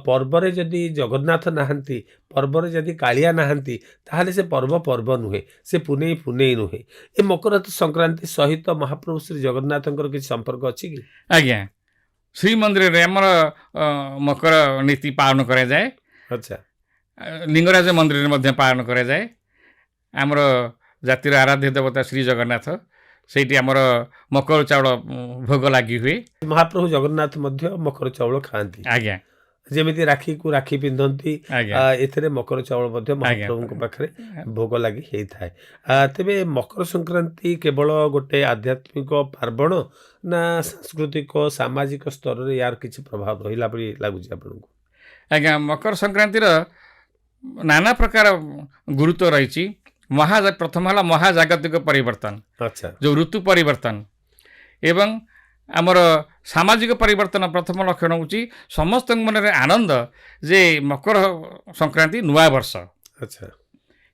ପର୍ବରେ ଯଦି ଜଗନ୍ନାଥ ନାହାନ୍ତି, ପର୍ବରେ ଯଦି କାଳିଆ ନାହାନ୍ତି, ତାହେଲେ ସେ ପର୍ବ ପର୍ବ ନୁହେଁ, ସେ ପୁନେଇ ପୁନେଇ ନୁହେଁ। ଏ ମକର ସଂକ୍ରାନ୍ତି ସହିତ ମହାପ୍ରଭୁ ଶ୍ରୀ ଜଗନ୍ନାଥଙ୍କର କିଛି ସମ୍ପର୍କ ଅଛି କି? ଆଜ୍ଞା, ଶ୍ରୀମନ୍ଦିରରେ ଆମର ମକର ନୀତି ପାଳନ କରାଯାଏ। ଆଚ୍ଛା, ଲିଙ୍ଗରାଜ ମନ୍ଦିରରେ ମଧ୍ୟ ପାଳନ କରାଯାଏ। ଆମର ଜାତିର ଆରାଧ୍ୟ ଦେବତା ଶ୍ରୀ ଜଗନ୍ନାଥ, ସେଇଠି ଆମର ମକର ଚାଉଳ ଭୋଗ ଲାଗି ହୁଏ। ମହାପ୍ରଭୁ ଜଗନ୍ନାଥ ମଧ୍ୟ ମକର ଚାଉଳ ଖାଆନ୍ତି। ଆଜ୍ଞା ଯେମିତି ରାକ୍ଷୀକୁ ରାକ୍ଷୀ ପିନ୍ଧନ୍ତି, ଆଜ୍ଞା ଏଥିରେ ମକର ଚାଉଳ ମଧ୍ୟ ଆଜ୍ଞା ମହାପ୍ରଭୁଙ୍କ ପାଖରେ ଭୋଗ ଲାଗି ହେଇଥାଏ। ତେବେ ମକର ସଂକ୍ରାନ୍ତି କେବଳ ଗୋଟେ ଆଧ୍ୟାତ୍ମିକ ପାର୍ବଣ ନା ସାଂସ୍କୃତିକ ସାମାଜିକ ସ୍ତରରେ ୟାର କିଛି ପ୍ରଭାବ ରହିଲା ଭଳି ଲାଗୁଛି ଆପଣଙ୍କୁ? ଆଜ୍ଞା, ମକର ସଂକ୍ରାନ୍ତିର ନାନା ପ୍ରକାର ଗୁରୁତ୍ୱ ରହିଛି। ପ୍ରଥମ ହେଲା ମହାଜାଗତିକ ପରିବର୍ତ୍ତନ, ଆଚ୍ଛା, ଯେଉଁ ଋତୁ ପରିବର୍ତ୍ତନ ଏବଂ ଆମର ସାମାଜିକ ପରିବର୍ତ୍ତନ। ପ୍ରଥମ ଲକ୍ଷଣ ହେଉଛି ସମସ୍ତଙ୍କ ମନରେ ଆନନ୍ଦ ଯେ ମକର ସଂକ୍ରାନ୍ତି ନୂଆ ବର୍ଷ। ଆଚ୍ଛା,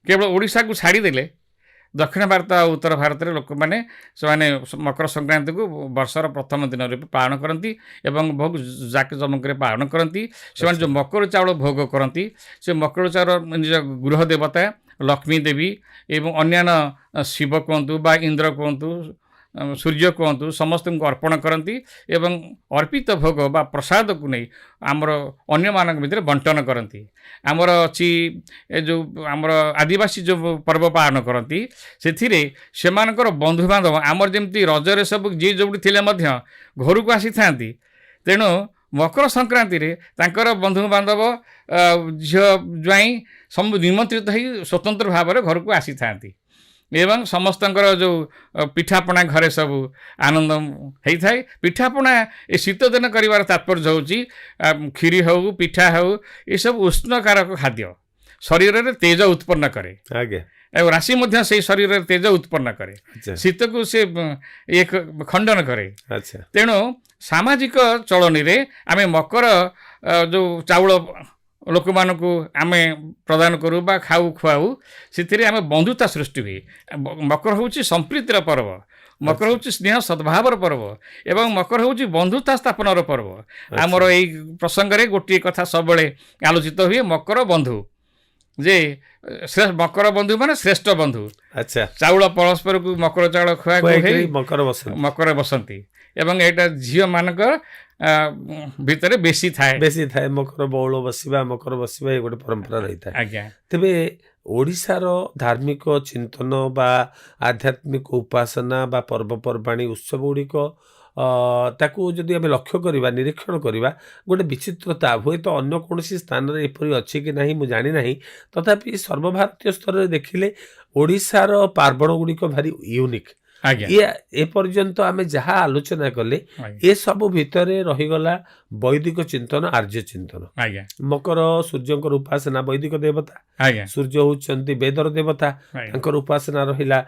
କେବଳ ଓଡ଼ିଶାକୁ ଛାଡ଼ିଦେଲେ ଦକ୍ଷିଣ ଭାରତ ଆଉ ଉତ୍ତର ଭାରତରେ ଲୋକମାନେ ସେମାନେ ମକର ସଂକ୍ରାନ୍ତିକୁ ବର୍ଷର ପ୍ରଥମ ଦିନ ରୂପେ ପାଳନ କରନ୍ତି ଏବଂ ବହୁ ଜାକଜମକରେ ପାଳନ କରନ୍ତି। ସେମାନେ ଯେଉଁ ମକର ଚାଉଳ ଭୋଗ କରନ୍ତି, ସେ ମକର ଚାଉଳ ନିଜ ଗୃହ ଦେବତା ଲକ୍ଷ୍ମୀ ଦେବୀ ଏବଂ ଅନ୍ୟାନ୍ୟ ଶିବ କୁହନ୍ତୁ ବା ଇନ୍ଦ୍ର କୁହନ୍ତୁ, ସୂର୍ଯ୍ୟ କୁହନ୍ତୁ, ସମସ୍ତଙ୍କୁ ଅର୍ପଣ କରନ୍ତି ଏବଂ ଅର୍ପିତ ଭୋଗ ବା ପ୍ରସାଦକୁ ନେଇ ଆମର ଅନ୍ୟମାନଙ୍କ ଭିତରେ ବଣ୍ଟନ କରନ୍ତି। ଆମର ଅଛି ଏ ଯେଉଁ ଆମର ଆଦିବାସୀ ଯେଉଁ ପର୍ବ ପାଳନ କରନ୍ତି, ସେଥିରେ ସେମାନଙ୍କର ବନ୍ଧୁବାନ୍ଧବ ଆମର ଯେମିତି ରଜରେ ସବୁ ଯିଏ ଯେଉଁଠି ଥିଲେ ମଧ୍ୟ ଘରକୁ ଆସିଥାନ୍ତି, ତେଣୁ ମକର ସଂକ୍ରାନ୍ତିରେ ତାଙ୍କର ବନ୍ଧୁବାନ୍ଧବ ଝିଅ ଜ୍ୱାଇଁ ସବୁ ନିମନ୍ତ୍ରିତ ହୋଇ ସ୍ୱତନ୍ତ୍ର ଭାବରେ ଘରକୁ ଆସିଥାନ୍ତି ଏବଂ ସମସ୍ତଙ୍କର ଯେଉଁ ପିଠାପଣା ଘରେ ସବୁ ଆନନ୍ଦ ହେଇଥାଏ। ପିଠାପଣା ଏ ଶୀତଦିନ କରିବାର ତାତ୍ପର୍ଯ୍ୟ ହେଉଛି କ୍ଷୀରି ହେଉ, ପିଠା ହେଉ, ଏସବୁ ଉଷ୍ଣକାରକ ଖାଦ୍ୟ ଶରୀରରେ ତେଜ ଉତ୍ପନ୍ନ କରେ ଆଜ୍ଞା, ଏବଂ ରାଶି ମଧ୍ୟ ସେଇ ଶରୀରରେ ତେଜ ଉତ୍ପନ୍ନ କରେ, ଆଚ୍ଛା, ଶୀତକୁ ସେ ଖଣ୍ଡନ କରେ। ଆଚ୍ଛା, ତେଣୁ ସାମାଜିକ ଚଳନୀରେ ଆମେ ମକର ଯେଉଁ ଚାଉଳ ଲୋକମାନଙ୍କୁ ଆମେ ପ୍ରଦାନ କରୁ ବା ଖୁଆଉ, ସେଥିରେ ଆମେ ବନ୍ଧୁତା ସୃଷ୍ଟି ହୁଏ। ମକର ହେଉଛି ସମ୍ପ୍ରୀତିର ପର୍ବ, ମକର ହେଉଛି ସ୍ନେହ ସଦ୍ଭାବର ପର୍ବ ଏବଂ ମକର ହେଉଛି ବନ୍ଧୁତା ସ୍ଥାପନର ପର୍ବ। ଆମର ଏଇ ପ୍ରସଙ୍ଗରେ ଗୋଟିଏ କଥା ସବୁବେଳେ ଆଲୋଚିତ ହୁଏ, ମକର ବନ୍ଧୁ, ଯେ ମକର ବନ୍ଧୁ ମାନେ ଶ୍ରେଷ୍ଠ ବନ୍ଧୁ। ଆଚ୍ଛା, ଚାଉଳ ପରସ୍ପରକୁ ମକର ଚାଉଳ ଖୁଆକୁ ହେଇ ମକର ବସନ୍ତି ଏବଂ ଏଇଟା ଝିଅମାନଙ୍କର ଭିତରେ ବେଶୀ ଥାଏ। ମକର ବଉଳ ବସିବା, ମକର ବସିବା ଏ ଗୋଟେ ପରମ୍ପରା ରହିଥାଏ। ଆଜ୍ଞା, ତେବେ ଓଡ଼ିଶାର ଧାର୍ମିକ ଚିନ୍ତନ ବା ଆଧ୍ୟାତ୍ମିକ ଉପାସନା ବା ପର୍ବପର୍ବାଣୀ ଉତ୍ସବ ଗୁଡ଼ିକ ତାକୁ ଯଦି ଆମେ ଲକ୍ଷ୍ୟ କରିବା, ନିରୀକ୍ଷଣ କରିବା, ଗୋଟେ ବିଚିତ୍ରତା ହୁଏତ ଅନ୍ୟ କୌଣସି ସ୍ଥାନରେ ଏପରି ଅଛି କି ନାହିଁ ମୁଁ ଜାଣିନାହିଁ, ତଥାପି ସର୍ବଭାରତୀୟ ସ୍ତରରେ ଦେଖିଲେ ଓଡ଼ିଶାର ପାର୍ବଣ ଗୁଡ଼ିକ ଭାରି ୟୁନିକ୍। ଆଜ୍ଞା, ଏପର୍ଯ୍ୟନ୍ତ ଆମେ ଯାହା ଆଲୋଚନା କଲେ ଆଜ୍ଞା, ଏସବୁ ଭିତରେ ରହିଗଲା ବୈଦିକ ଚିନ୍ତନ, ଆର୍ଯ୍ୟ ଚିନ୍ତନ। ଆଜ୍ଞା, ମକର ସୂର୍ଯ୍ୟଙ୍କର ଉପାସନା, ବୈଦିକ ଦେବତା ଆଜ୍ଞା, ସୂର୍ଯ୍ୟ ହେଉଛନ୍ତି ବେଦର ଦେବତା, ଆଜ୍ଞା, ତାଙ୍କର ଉପାସନା ରହିଲା।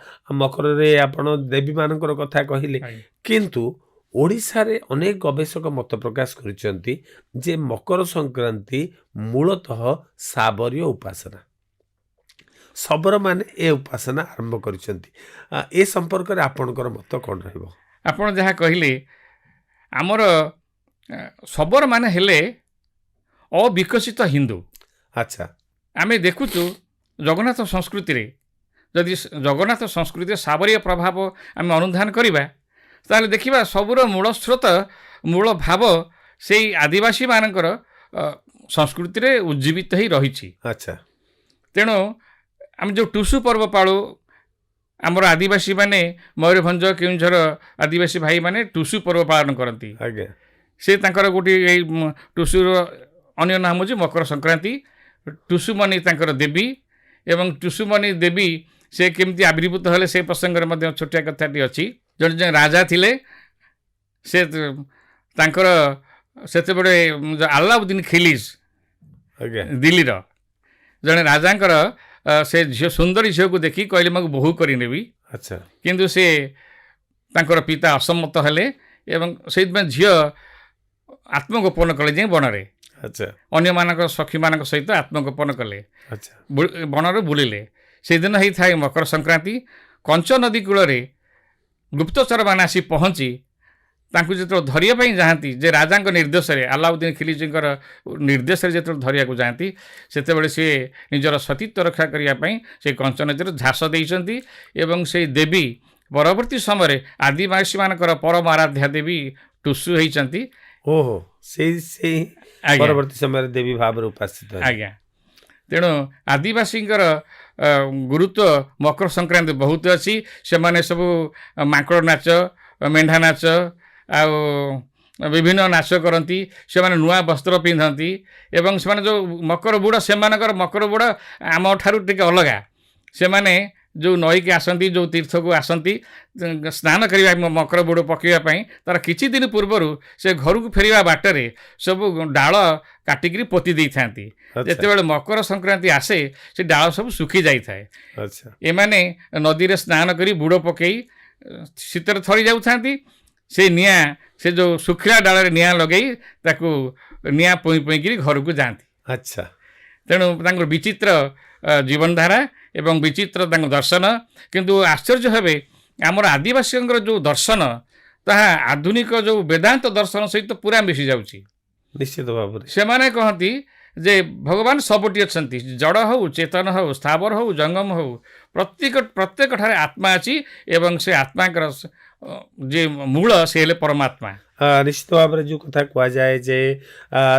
ମକରରେ ଆପଣ ଦେବୀମାନଙ୍କର କଥା କହିଲେ, ଆଜ୍ଞା, କିନ୍ତୁ ଓଡ଼ିଶାରେ ଅନେକ ଗବେଷକ ମତ ପ୍ରକାଶ କରିଛନ୍ତି ଯେ ମକର ସଂକ୍ରାନ୍ତି ମୂଳତଃ ସାବରୀୟ ଉପାସନା। ଶବରମାନେ ଏ ଉପାସନା ଆରମ୍ଭ କରିଛନ୍ତି। ଏ ସମ୍ପର୍କରେ ଆପଣଙ୍କର ମତ କ'ଣ ରହିବ? ଆପଣ ଯାହା କହିଲେ, ଆମର ଶବରମାନେ ହେଲେ ଅବିକଶିତ ହିନ୍ଦୁ। ଆଚ୍ଛା, ଆମେ ଦେଖୁଛୁ ଜଗନ୍ନାଥ ସଂସ୍କୃତିରେ, ଯଦି ଜଗନ୍ନାଥ ସଂସ୍କୃତିରେ ସାବରୀୟ ପ୍ରଭାବ ଆମେ ଅନୁଧ୍ୟାନ କରିବା, ତାହେଲେ ଦେଖିବା ସବୁର ମୂଳ ସ୍ରୋତ, ମୂଳ ଭାବ ସେଇ ଆଦିବାସୀମାନଙ୍କର ସଂସ୍କୃତିରେ ଉଜ୍ଜୀବିତ ହୋଇ ରହିଛି। ଆଚ୍ଛା, ତେଣୁ ଆମେ ଯେଉଁ ଟୁସୁ ପର୍ବ ପାଳୁ, ଆମର ଆଦିବାସୀମାନେ ମୟୂରଭଞ୍ଜ କେଉଁଝର ଆଦିବାସୀ ଭାଇମାନେ ଟୁସୁ ପର୍ବ ପାଳନ କରନ୍ତି। ଆଜ୍ଞା, ସେ ତାଙ୍କର ଗୋଟିଏ ଏଇ ଟୁସୁର ଅନ୍ୟ ନାମ ହେଉଛି ମକର ସଂକ୍ରାନ୍ତି। ଟୁସୁମଣି ତାଙ୍କର ଦେବୀ ଏବଂ ଟୁସୁମଣି ଦେବୀ ସେ କେମିତି ଆବିର୍ଭୂତ ହେଲେ ସେ ପ୍ରସଙ୍ଗରେ ମଧ୍ୟ ଛୋଟିଆ କଥାଟି ଅଛି। ଜଣେ ଜଣେ ରାଜା ଥିଲେ, ସେ ତାଙ୍କର ସେତେବେଳେ ଆଲ୍ଲାଉଦ୍ଦିନ ଖିଲିଜ ଆଜ୍ଞା, ଦିଲ୍ଲୀର ଜଣେ ରାଜାଙ୍କର ସେ ଝିଅ ସୁନ୍ଦରୀ ଝିଅକୁ ଦେଖି କହିଲେ ମୁଁ ବୋହୂ କରିନେବି, ଆଚ୍ଛା କିନ୍ତୁ ସେ ତାଙ୍କର ପିତା ଅସମ୍ମତ ହେଲେ ଏବଂ ସେଇଥିପାଇଁ ଝିଅ ଆତ୍ମଗୋପନ କଲେ ଯାଇ ବଣରେ, ଆଚ୍ଛା ଅନ୍ୟମାନଙ୍କ ସଖୀମାନଙ୍କ ସହିତ ଆତ୍ମଗୋପନ କଲେ, ଆଚ୍ଛା ବଣରେ ବୁଲିଲେ। ସେଦିନ ହେଇଥାଏ ମକର ସଂକ୍ରାନ୍ତି। କଞ୍ଚ ନଦୀ କୂଳରେ ଗୁପ୍ତଚରମାନେ ଆସି ପହଞ୍ଚି ତାଙ୍କୁ ଯେତେବେଳେ ଧରିବା ପାଇଁ ଯାଆନ୍ତି, ଯେ ରାଜାଙ୍କ ନିର୍ଦ୍ଦେଶରେ, ଆଲାଉଦ୍ଦିନ ଖିଲଜିଙ୍କର ନିର୍ଦ୍ଦେଶରେ ଯେତେବେଳେ ଧରିବାକୁ ଯାଆନ୍ତି, ସେତେବେଳେ ସିଏ ନିଜର ସତୀତ୍ୱ ରକ୍ଷା କରିବା ପାଇଁ ସେ କଞ୍ଚ ନଦୀରେ ଝାସ ଦେଇଛନ୍ତି ଏବଂ ସେଇ ଦେବୀ ପରବର୍ତ୍ତୀ ସମୟରେ ଆଦିବାସୀମାନଙ୍କର ପରମ ଆରାଧ୍ୟା ଦେବୀ ଟୁସୁ ହେଇଛନ୍ତି। ଓହୋ ସେଇ ସେଇ ଆଜ୍ଞା ପରବର୍ତ୍ତୀ ସମୟରେ ଦେବୀ ଭାବରେ ଉପାସିତ ହେଲେ। ଆଜ୍ଞା। ତେଣୁ ଆଦିବାସୀଙ୍କର ଗୁରୁତ୍ୱ ମକର ସଂକ୍ରାନ୍ତି ବହୁତ ଅଛି। ସେମାନେ ସବୁ ମାଙ୍କଡ଼ ନାଚ, ମେଣ୍ଢା ନାଚ ଆଉ ବିଭିନ୍ନ ନାଚ କରନ୍ତି। ସେମାନେ ନୂଆ ବସ୍ତ୍ର ପିନ୍ଧନ୍ତି ଏବଂ ସେମାନେ ଯେଉଁ ମକର ବୁଡ଼, ସେମାନଙ୍କର ମକର ବୁଡ଼ ଆମଠାରୁ ଟିକେ ଅଲଗା। ସେମାନେ ଯେଉଁ ନଈକି ଆସନ୍ତି, ଯେଉଁ ତୀର୍ଥକୁ ଆସନ୍ତି ସ୍ନାନ କରିବା ମକର ବୁଡ଼ ପକାଇବା ପାଇଁ, ତା'ର କିଛି ଦିନ ପୂର୍ବରୁ ସେ ଘରକୁ ଫେରିବା ବାଟରେ ସବୁ ଡାଳ କାଟିକିରି ପୋତି ଦେଇଥାନ୍ତି। ଆଚ୍ଛା ଯେତେବେଳେ ମକର ସଂକ୍ରାନ୍ତି ଆସେ ସେ ଡାଳ ସବୁ ଶୁଖି ଯାଇଥାଏ। ଆଚ୍ଛା ଏମାନେ ନଦୀରେ ସ୍ନାନ କରି ବୁଡ଼ ପକାଇ ଶୀତରେ ଥରି ଯାଉଥାନ୍ତି। ସେ ନିଆଁ, ସେ ଯେଉଁ ଶୁଖିଲା ଡାଳରେ ନିଆଁ ଲଗାଇ ତାକୁ ନିଆଁ ପୋଇଁ ପୋଇଁକିରି ଘରକୁ ଯାଆନ୍ତି। ଆଚ୍ଛା ତେଣୁ ତାଙ୍କର ବିଚିତ୍ର ଜୀବନଧାରା ଏବଂ ବିଚିତ୍ର ତାଙ୍କ ଦର୍ଶନ। କିନ୍ତୁ ଆଶ୍ଚର୍ଯ୍ୟ ହେବେ, ଆମର ଆଦିବାସୀଙ୍କର ଯେଉଁ ଦର୍ଶନ, ତାହା ଆଧୁନିକ ଯେଉଁ ବେଦାନ୍ତ ଦର୍ଶନ ସହିତ ପୁରା ମିଶି ଯାଉଛି। ନିଶ୍ଚିତ ଭାବରେ ସେମାନେ କହନ୍ତି ଯେ ଭଗବାନ ସବୁଠି ଅଛନ୍ତି, ଜଡ଼ ହେଉ, ଚେତନ ହେଉ, ସ୍ଥାବର ହେଉ, ଜଙ୍ଗମ ହେଉ, ପ୍ରତ୍ୟେକଠାରେ ଆତ୍ମା ଅଛି ଏବଂ ସେ ଆତ୍ମାଙ୍କର ଯେ ମୂଳ ସେ ହେଲେ ପରମାତ୍ମା। ନିଶ୍ଚିତ ଭାବରେ ଯେଉଁ କଥା କୁହାଯାଏ ଯେ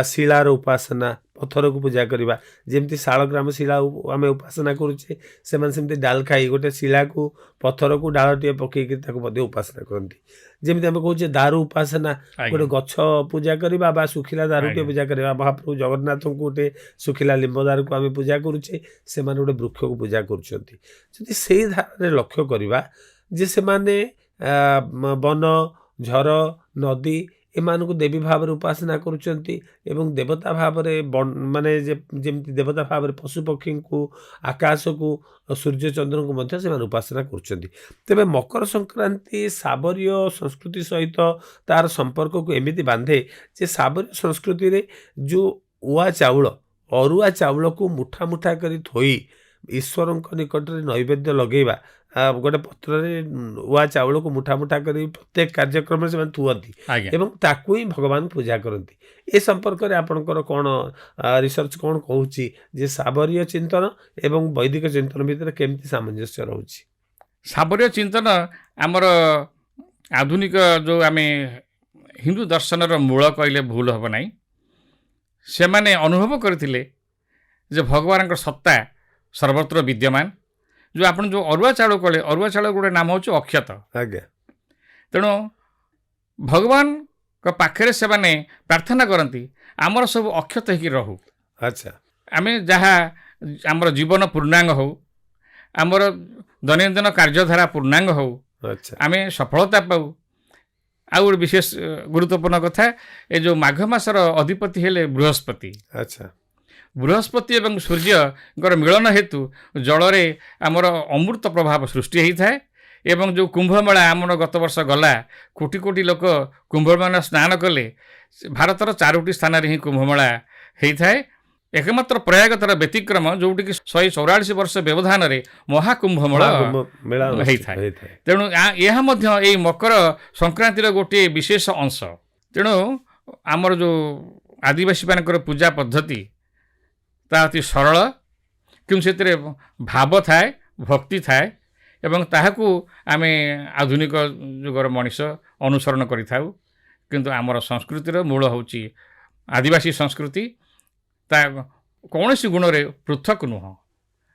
ଶିଳାର ଉପାସନା, ପଥରକୁ ପୂଜା କରିବା, ଯେମିତି ଶାଳଗ୍ରାମ ଶିଳା ଆମେ ଉପାସନା କରୁଛେ, ସେମାନେ ସେମିତି ଡାଲ ଖାଇ ଗୋଟେ ଶିଳାକୁ, ପଥରକୁ ଡାଳଟିଏ ପକେଇକି ତାକୁ ମଧ୍ୟ ଉପାସନା କରନ୍ତି। ଯେମିତି ଆମେ କହୁଛେ ଦାରୁ ଉପାସନା, ଗୋଟେ ଗଛ ପୂଜା କରିବା ବା ଶୁଖିଲା ଦାରୁଟିଏ ପୂଜା କରିବା। ମହାପ୍ରଭୁ ଜଗନ୍ନାଥଙ୍କୁ ଗୋଟେ ଶୁଖିଲା ଲିମ୍ବ ଦାରୁକୁ ଆମେ ପୂଜା କରୁଛେ, ସେମାନେ ଗୋଟେ ବୃକ୍ଷକୁ ପୂଜା କରୁଛନ୍ତି। ଯଦି ସେଇ ଧାରାରେ ଲକ୍ଷ୍ୟ କରିବା ଯେ ସେମାନେ ବନ, ଝର, ନଦୀ ଏମାନଙ୍କୁ ଦେବୀ ଭାବରେ ଉପାସନା କରୁଛନ୍ତି ଏବଂ ଦେବତା ଭାବରେ ମାନେ ଯେମିତି ଦେବତା ଭାବରେ ପଶୁପକ୍ଷୀଙ୍କୁ, ଆକାଶକୁ, ସୂର୍ଯ୍ୟଚନ୍ଦ୍ରଙ୍କୁ ମଧ୍ୟ ସେମାନେ ଉପାସନା କରୁଛନ୍ତି। ତେବେ ମକର ସଂକ୍ରାନ୍ତି ସାବରୀୟ ସଂସ୍କୃତି ସହିତ ତାର ସମ୍ପର୍କକୁ ଏମିତି ବାନ୍ଧେ ଯେ ସାବରୀୟ ସଂସ୍କୃତିରେ ଯେଉଁ ଉଆ ଚାଉଳ, ଅରୁଆ ଚାଉଳକୁ ମୁଠା ମୁଠା କରି ଥୋଇ ଈଶ୍ୱରଙ୍କ ନିକଟରେ ନୈବେଦ୍ୟ ଲଗେଇବା, ଗୋଟେ ପତ୍ରରେ ଉଆ ଚାଉଳକୁ ମୁଠା ମୁଠା କରି ପ୍ରତ୍ୟେକ କାର୍ଯ୍ୟକ୍ରମରେ ସେମାନେ ଥୁଅନ୍ତି ଏବଂ ତାକୁ ହିଁ ଭଗବାନ ପୂଜା କରନ୍ତି। ଏ ସମ୍ପର୍କରେ ଆପଣଙ୍କର କ'ଣ ରିସର୍ଚ୍ଚ କ'ଣ କହୁଛି ଯେ ସାବରୀୟ ଚିନ୍ତନ ଏବଂ ବୈଦିକ ଚିନ୍ତନ ଭିତରେ କେମିତି ସାମଞ୍ଜସ୍ୟ ରହୁଛି? ସାବରୀୟ ଚିନ୍ତନ ଆମର ଆଧୁନିକ ଯେଉଁ ଆମେ ହିନ୍ଦୁ ଦର୍ଶନର ମୂଳ କହିଲେ ଭୁଲ ହେବ ନାହିଁ। ସେମାନେ ଅନୁଭବ କରିଥିଲେ ଯେ ଭଗବାନଙ୍କ ସତ୍ତା ସର୍ବତ୍ର ବିଦ୍ୟମାନ। ଯେଉଁ ଆପଣ ଯେଉଁ ଅରୁଆ ଚାଉଳ କହିଲେ, ଅରୁଆ ଚାଉଳ ଗୋଟେ ନାମ ହେଉଛି ଅକ୍ଷତ। ଆଜ୍ଞା। ତେଣୁ ଭଗବାନଙ୍କ ପାଖରେ ସେମାନେ ପ୍ରାର୍ଥନା କରନ୍ତି ଆମର ସବୁ ଅକ୍ଷତ ହେଇକି ରହୁ। ଆଚ୍ଛା। ଆମେ ଯାହା ଆମର ଜୀବନ ପୂର୍ଣ୍ଣାଙ୍ଗ ହେଉ, ଆମର ଦୈନନ୍ଦିନ କାର୍ଯ୍ୟଧାରା ପୂର୍ଣ୍ଣାଙ୍ଗ ହେଉ, ଆଚ୍ଛା ଆମେ ସଫଳତା ପାଉ। ଆଉ ଗୋଟେ ବିଶେଷ ଗୁରୁତ୍ୱପୂର୍ଣ୍ଣ କଥା, ଏ ଯେଉଁ ମାଘ ମାସର ଅଧିପତି ହେଲେ ବୃହସ୍ପତି। ଆଚ୍ଛା। ବୃହସ୍ପତି ଏବଂ ସୂର୍ଯ୍ୟଙ୍କର ମିଳନ ହେତୁ ଜଳରେ ଆମର ଅମୃତ ପ୍ରଭାବ ସୃଷ୍ଟି ହୋଇଥାଏ ଏବଂ ଯେଉଁ କୁମ୍ଭମେଳା ଆମର ଗତ ବର୍ଷ ଗଲା, କୋଟି କୋଟି ଲୋକ କୁମ୍ଭମେଳା ସ୍ନାନ କଲେ। ଭାରତର 4ଟି ସ୍ଥାନରେ ହିଁ କୁମ୍ଭମେଳା ହେଇଥାଏ। ଏକମାତ୍ର ପ୍ରୟାଗତର ବ୍ୟତିକ୍ରମ ଯେଉଁଠିକି 144 ବର୍ଷ ବ୍ୟବଧାନରେ ମହାକୁମ୍ଭମେଳା ହେଇଥାଏ। ତେଣୁ ଏହା ମଧ୍ୟ ଏଇ ମକର ସଂକ୍ରାନ୍ତିର ଗୋଟିଏ ବିଶେଷ ଅଂଶ। ତେଣୁ ଆମର ଯେଉଁ ଆଦିବାସୀମାନଙ୍କର ପୂଜା ପଦ୍ଧତି ତା ଅତି ସରଳ, କିନ୍ତୁ ସେଥିରେ ଭାବ ଥାଏ, ଭକ୍ତି ଥାଏ ଏବଂ ତାହାକୁ ଆମେ ଆଧୁନିକ ଯୁଗର ମଣିଷ ଅନୁସରଣ କରିଥାଉ। କିନ୍ତୁ ଆମର ସଂସ୍କୃତିର ମୂଳ ହେଉଛି ଆଦିବାସୀ ସଂସ୍କୃତି। ତା କୌଣସି ଗୁଣରେ ପୃଥକ ନୁହଁ,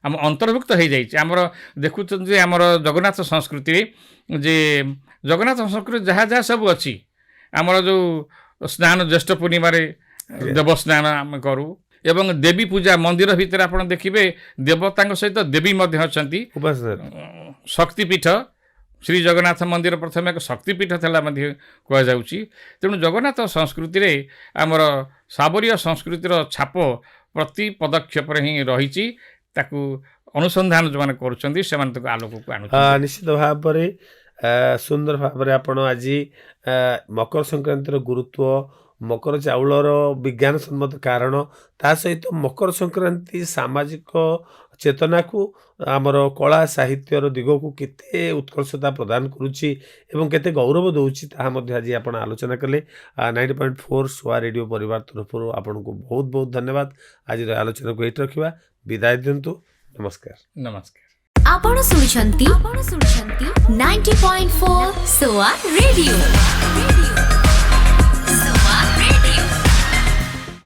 ଆମ ଅନ୍ତର୍ଭୁକ୍ତ ହୋଇଯାଇଛି। ଆମର ଦେଖୁଛନ୍ତି ଯେ ଆମର ଜଗନ୍ନାଥ ସଂସ୍କୃତିରେ, ଯେ ଜଗନ୍ନାଥ ସଂସ୍କୃତି ଯାହା ଯାହା ସବୁ ଅଛି, ଆମର ଯେଉଁ ସ୍ନାନ, ଜ୍ୟେଷ୍ଠ ପୂର୍ଣ୍ଣିମାରେ ଦେବସ୍ନାନ ଆମେ କରୁ ଏବଂ ଦେବୀ ପୂଜା, ମନ୍ଦିର ଭିତରେ ଆପଣ ଦେଖିବେ ଦେବତାଙ୍କ ସହିତ ଦେବୀ ମଧ୍ୟ ଅଛନ୍ତି। ଶକ୍ତିପୀଠ, ଶ୍ରୀ ଜଗନ୍ନାଥ ମନ୍ଦିର ପ୍ରଥମେ ଏକ ଶକ୍ତିପୀଠ ଥିଲା ମଧ୍ୟ କୁହାଯାଉଛି। ତେଣୁ ଜଗନ୍ନାଥ ସଂସ୍କୃତିରେ ଆମର ସାବରୀୟ ସଂସ୍କୃତିର ଛାପ ପ୍ରତି ପଦକ୍ଷେପରେ ହିଁ ରହିଛି ତାକୁ ଅନୁସନ୍ଧାନ ଯେଉଁମାନେ କରୁଛନ୍ତି ସେମାନେ ତାକୁ ଆଲୋକକୁ ଆଣୁଛନ୍ତି। ନିଶ୍ଚିତ ଭାବରେ ସୁନ୍ଦର ଭାବରେ ଆପଣ ଆଜି ମକର ସଂକ୍ରାନ୍ତିର ଗୁରୁତ୍ୱ, ମକର ଚାଉଳର ବିଜ୍ଞାନ ସମ୍ମତ କାରଣ, ତା ସହିତ ମକର ସଂକ୍ରାନ୍ତି ସାମାଜିକ ଚେତନାକୁ ଆମର କଳା ସାହିତ୍ୟର ଦିଗକୁ କେତେ ଉତ୍କର୍ଷତା ପ୍ରଦାନ କରୁଛି ଏବଂ କେତେ ଗୌରବ ଦେଉଛି ତାହା ମଧ୍ୟ ଆଜି ଆପଣ ଆଲୋଚନା କଲେ। 90.4 ସୁଆ ରେଡ଼ିଓ ପରିବାର ତରଫରୁ ଆପଣଙ୍କୁ ବହୁତ ବହୁତ ଧନ୍ୟବାଦ। ଆଜିର ଆଲୋଚନାକୁ ଏଇଠି ରଖିବା, ବିଦାୟ ଦିଅନ୍ତୁ, ନମସ୍କାର। ନମସ୍କାର। ଆପଣ ଶୁଣୁଛନ୍ତି 90.4 ସୁଆ ରେଡ଼ିଓ।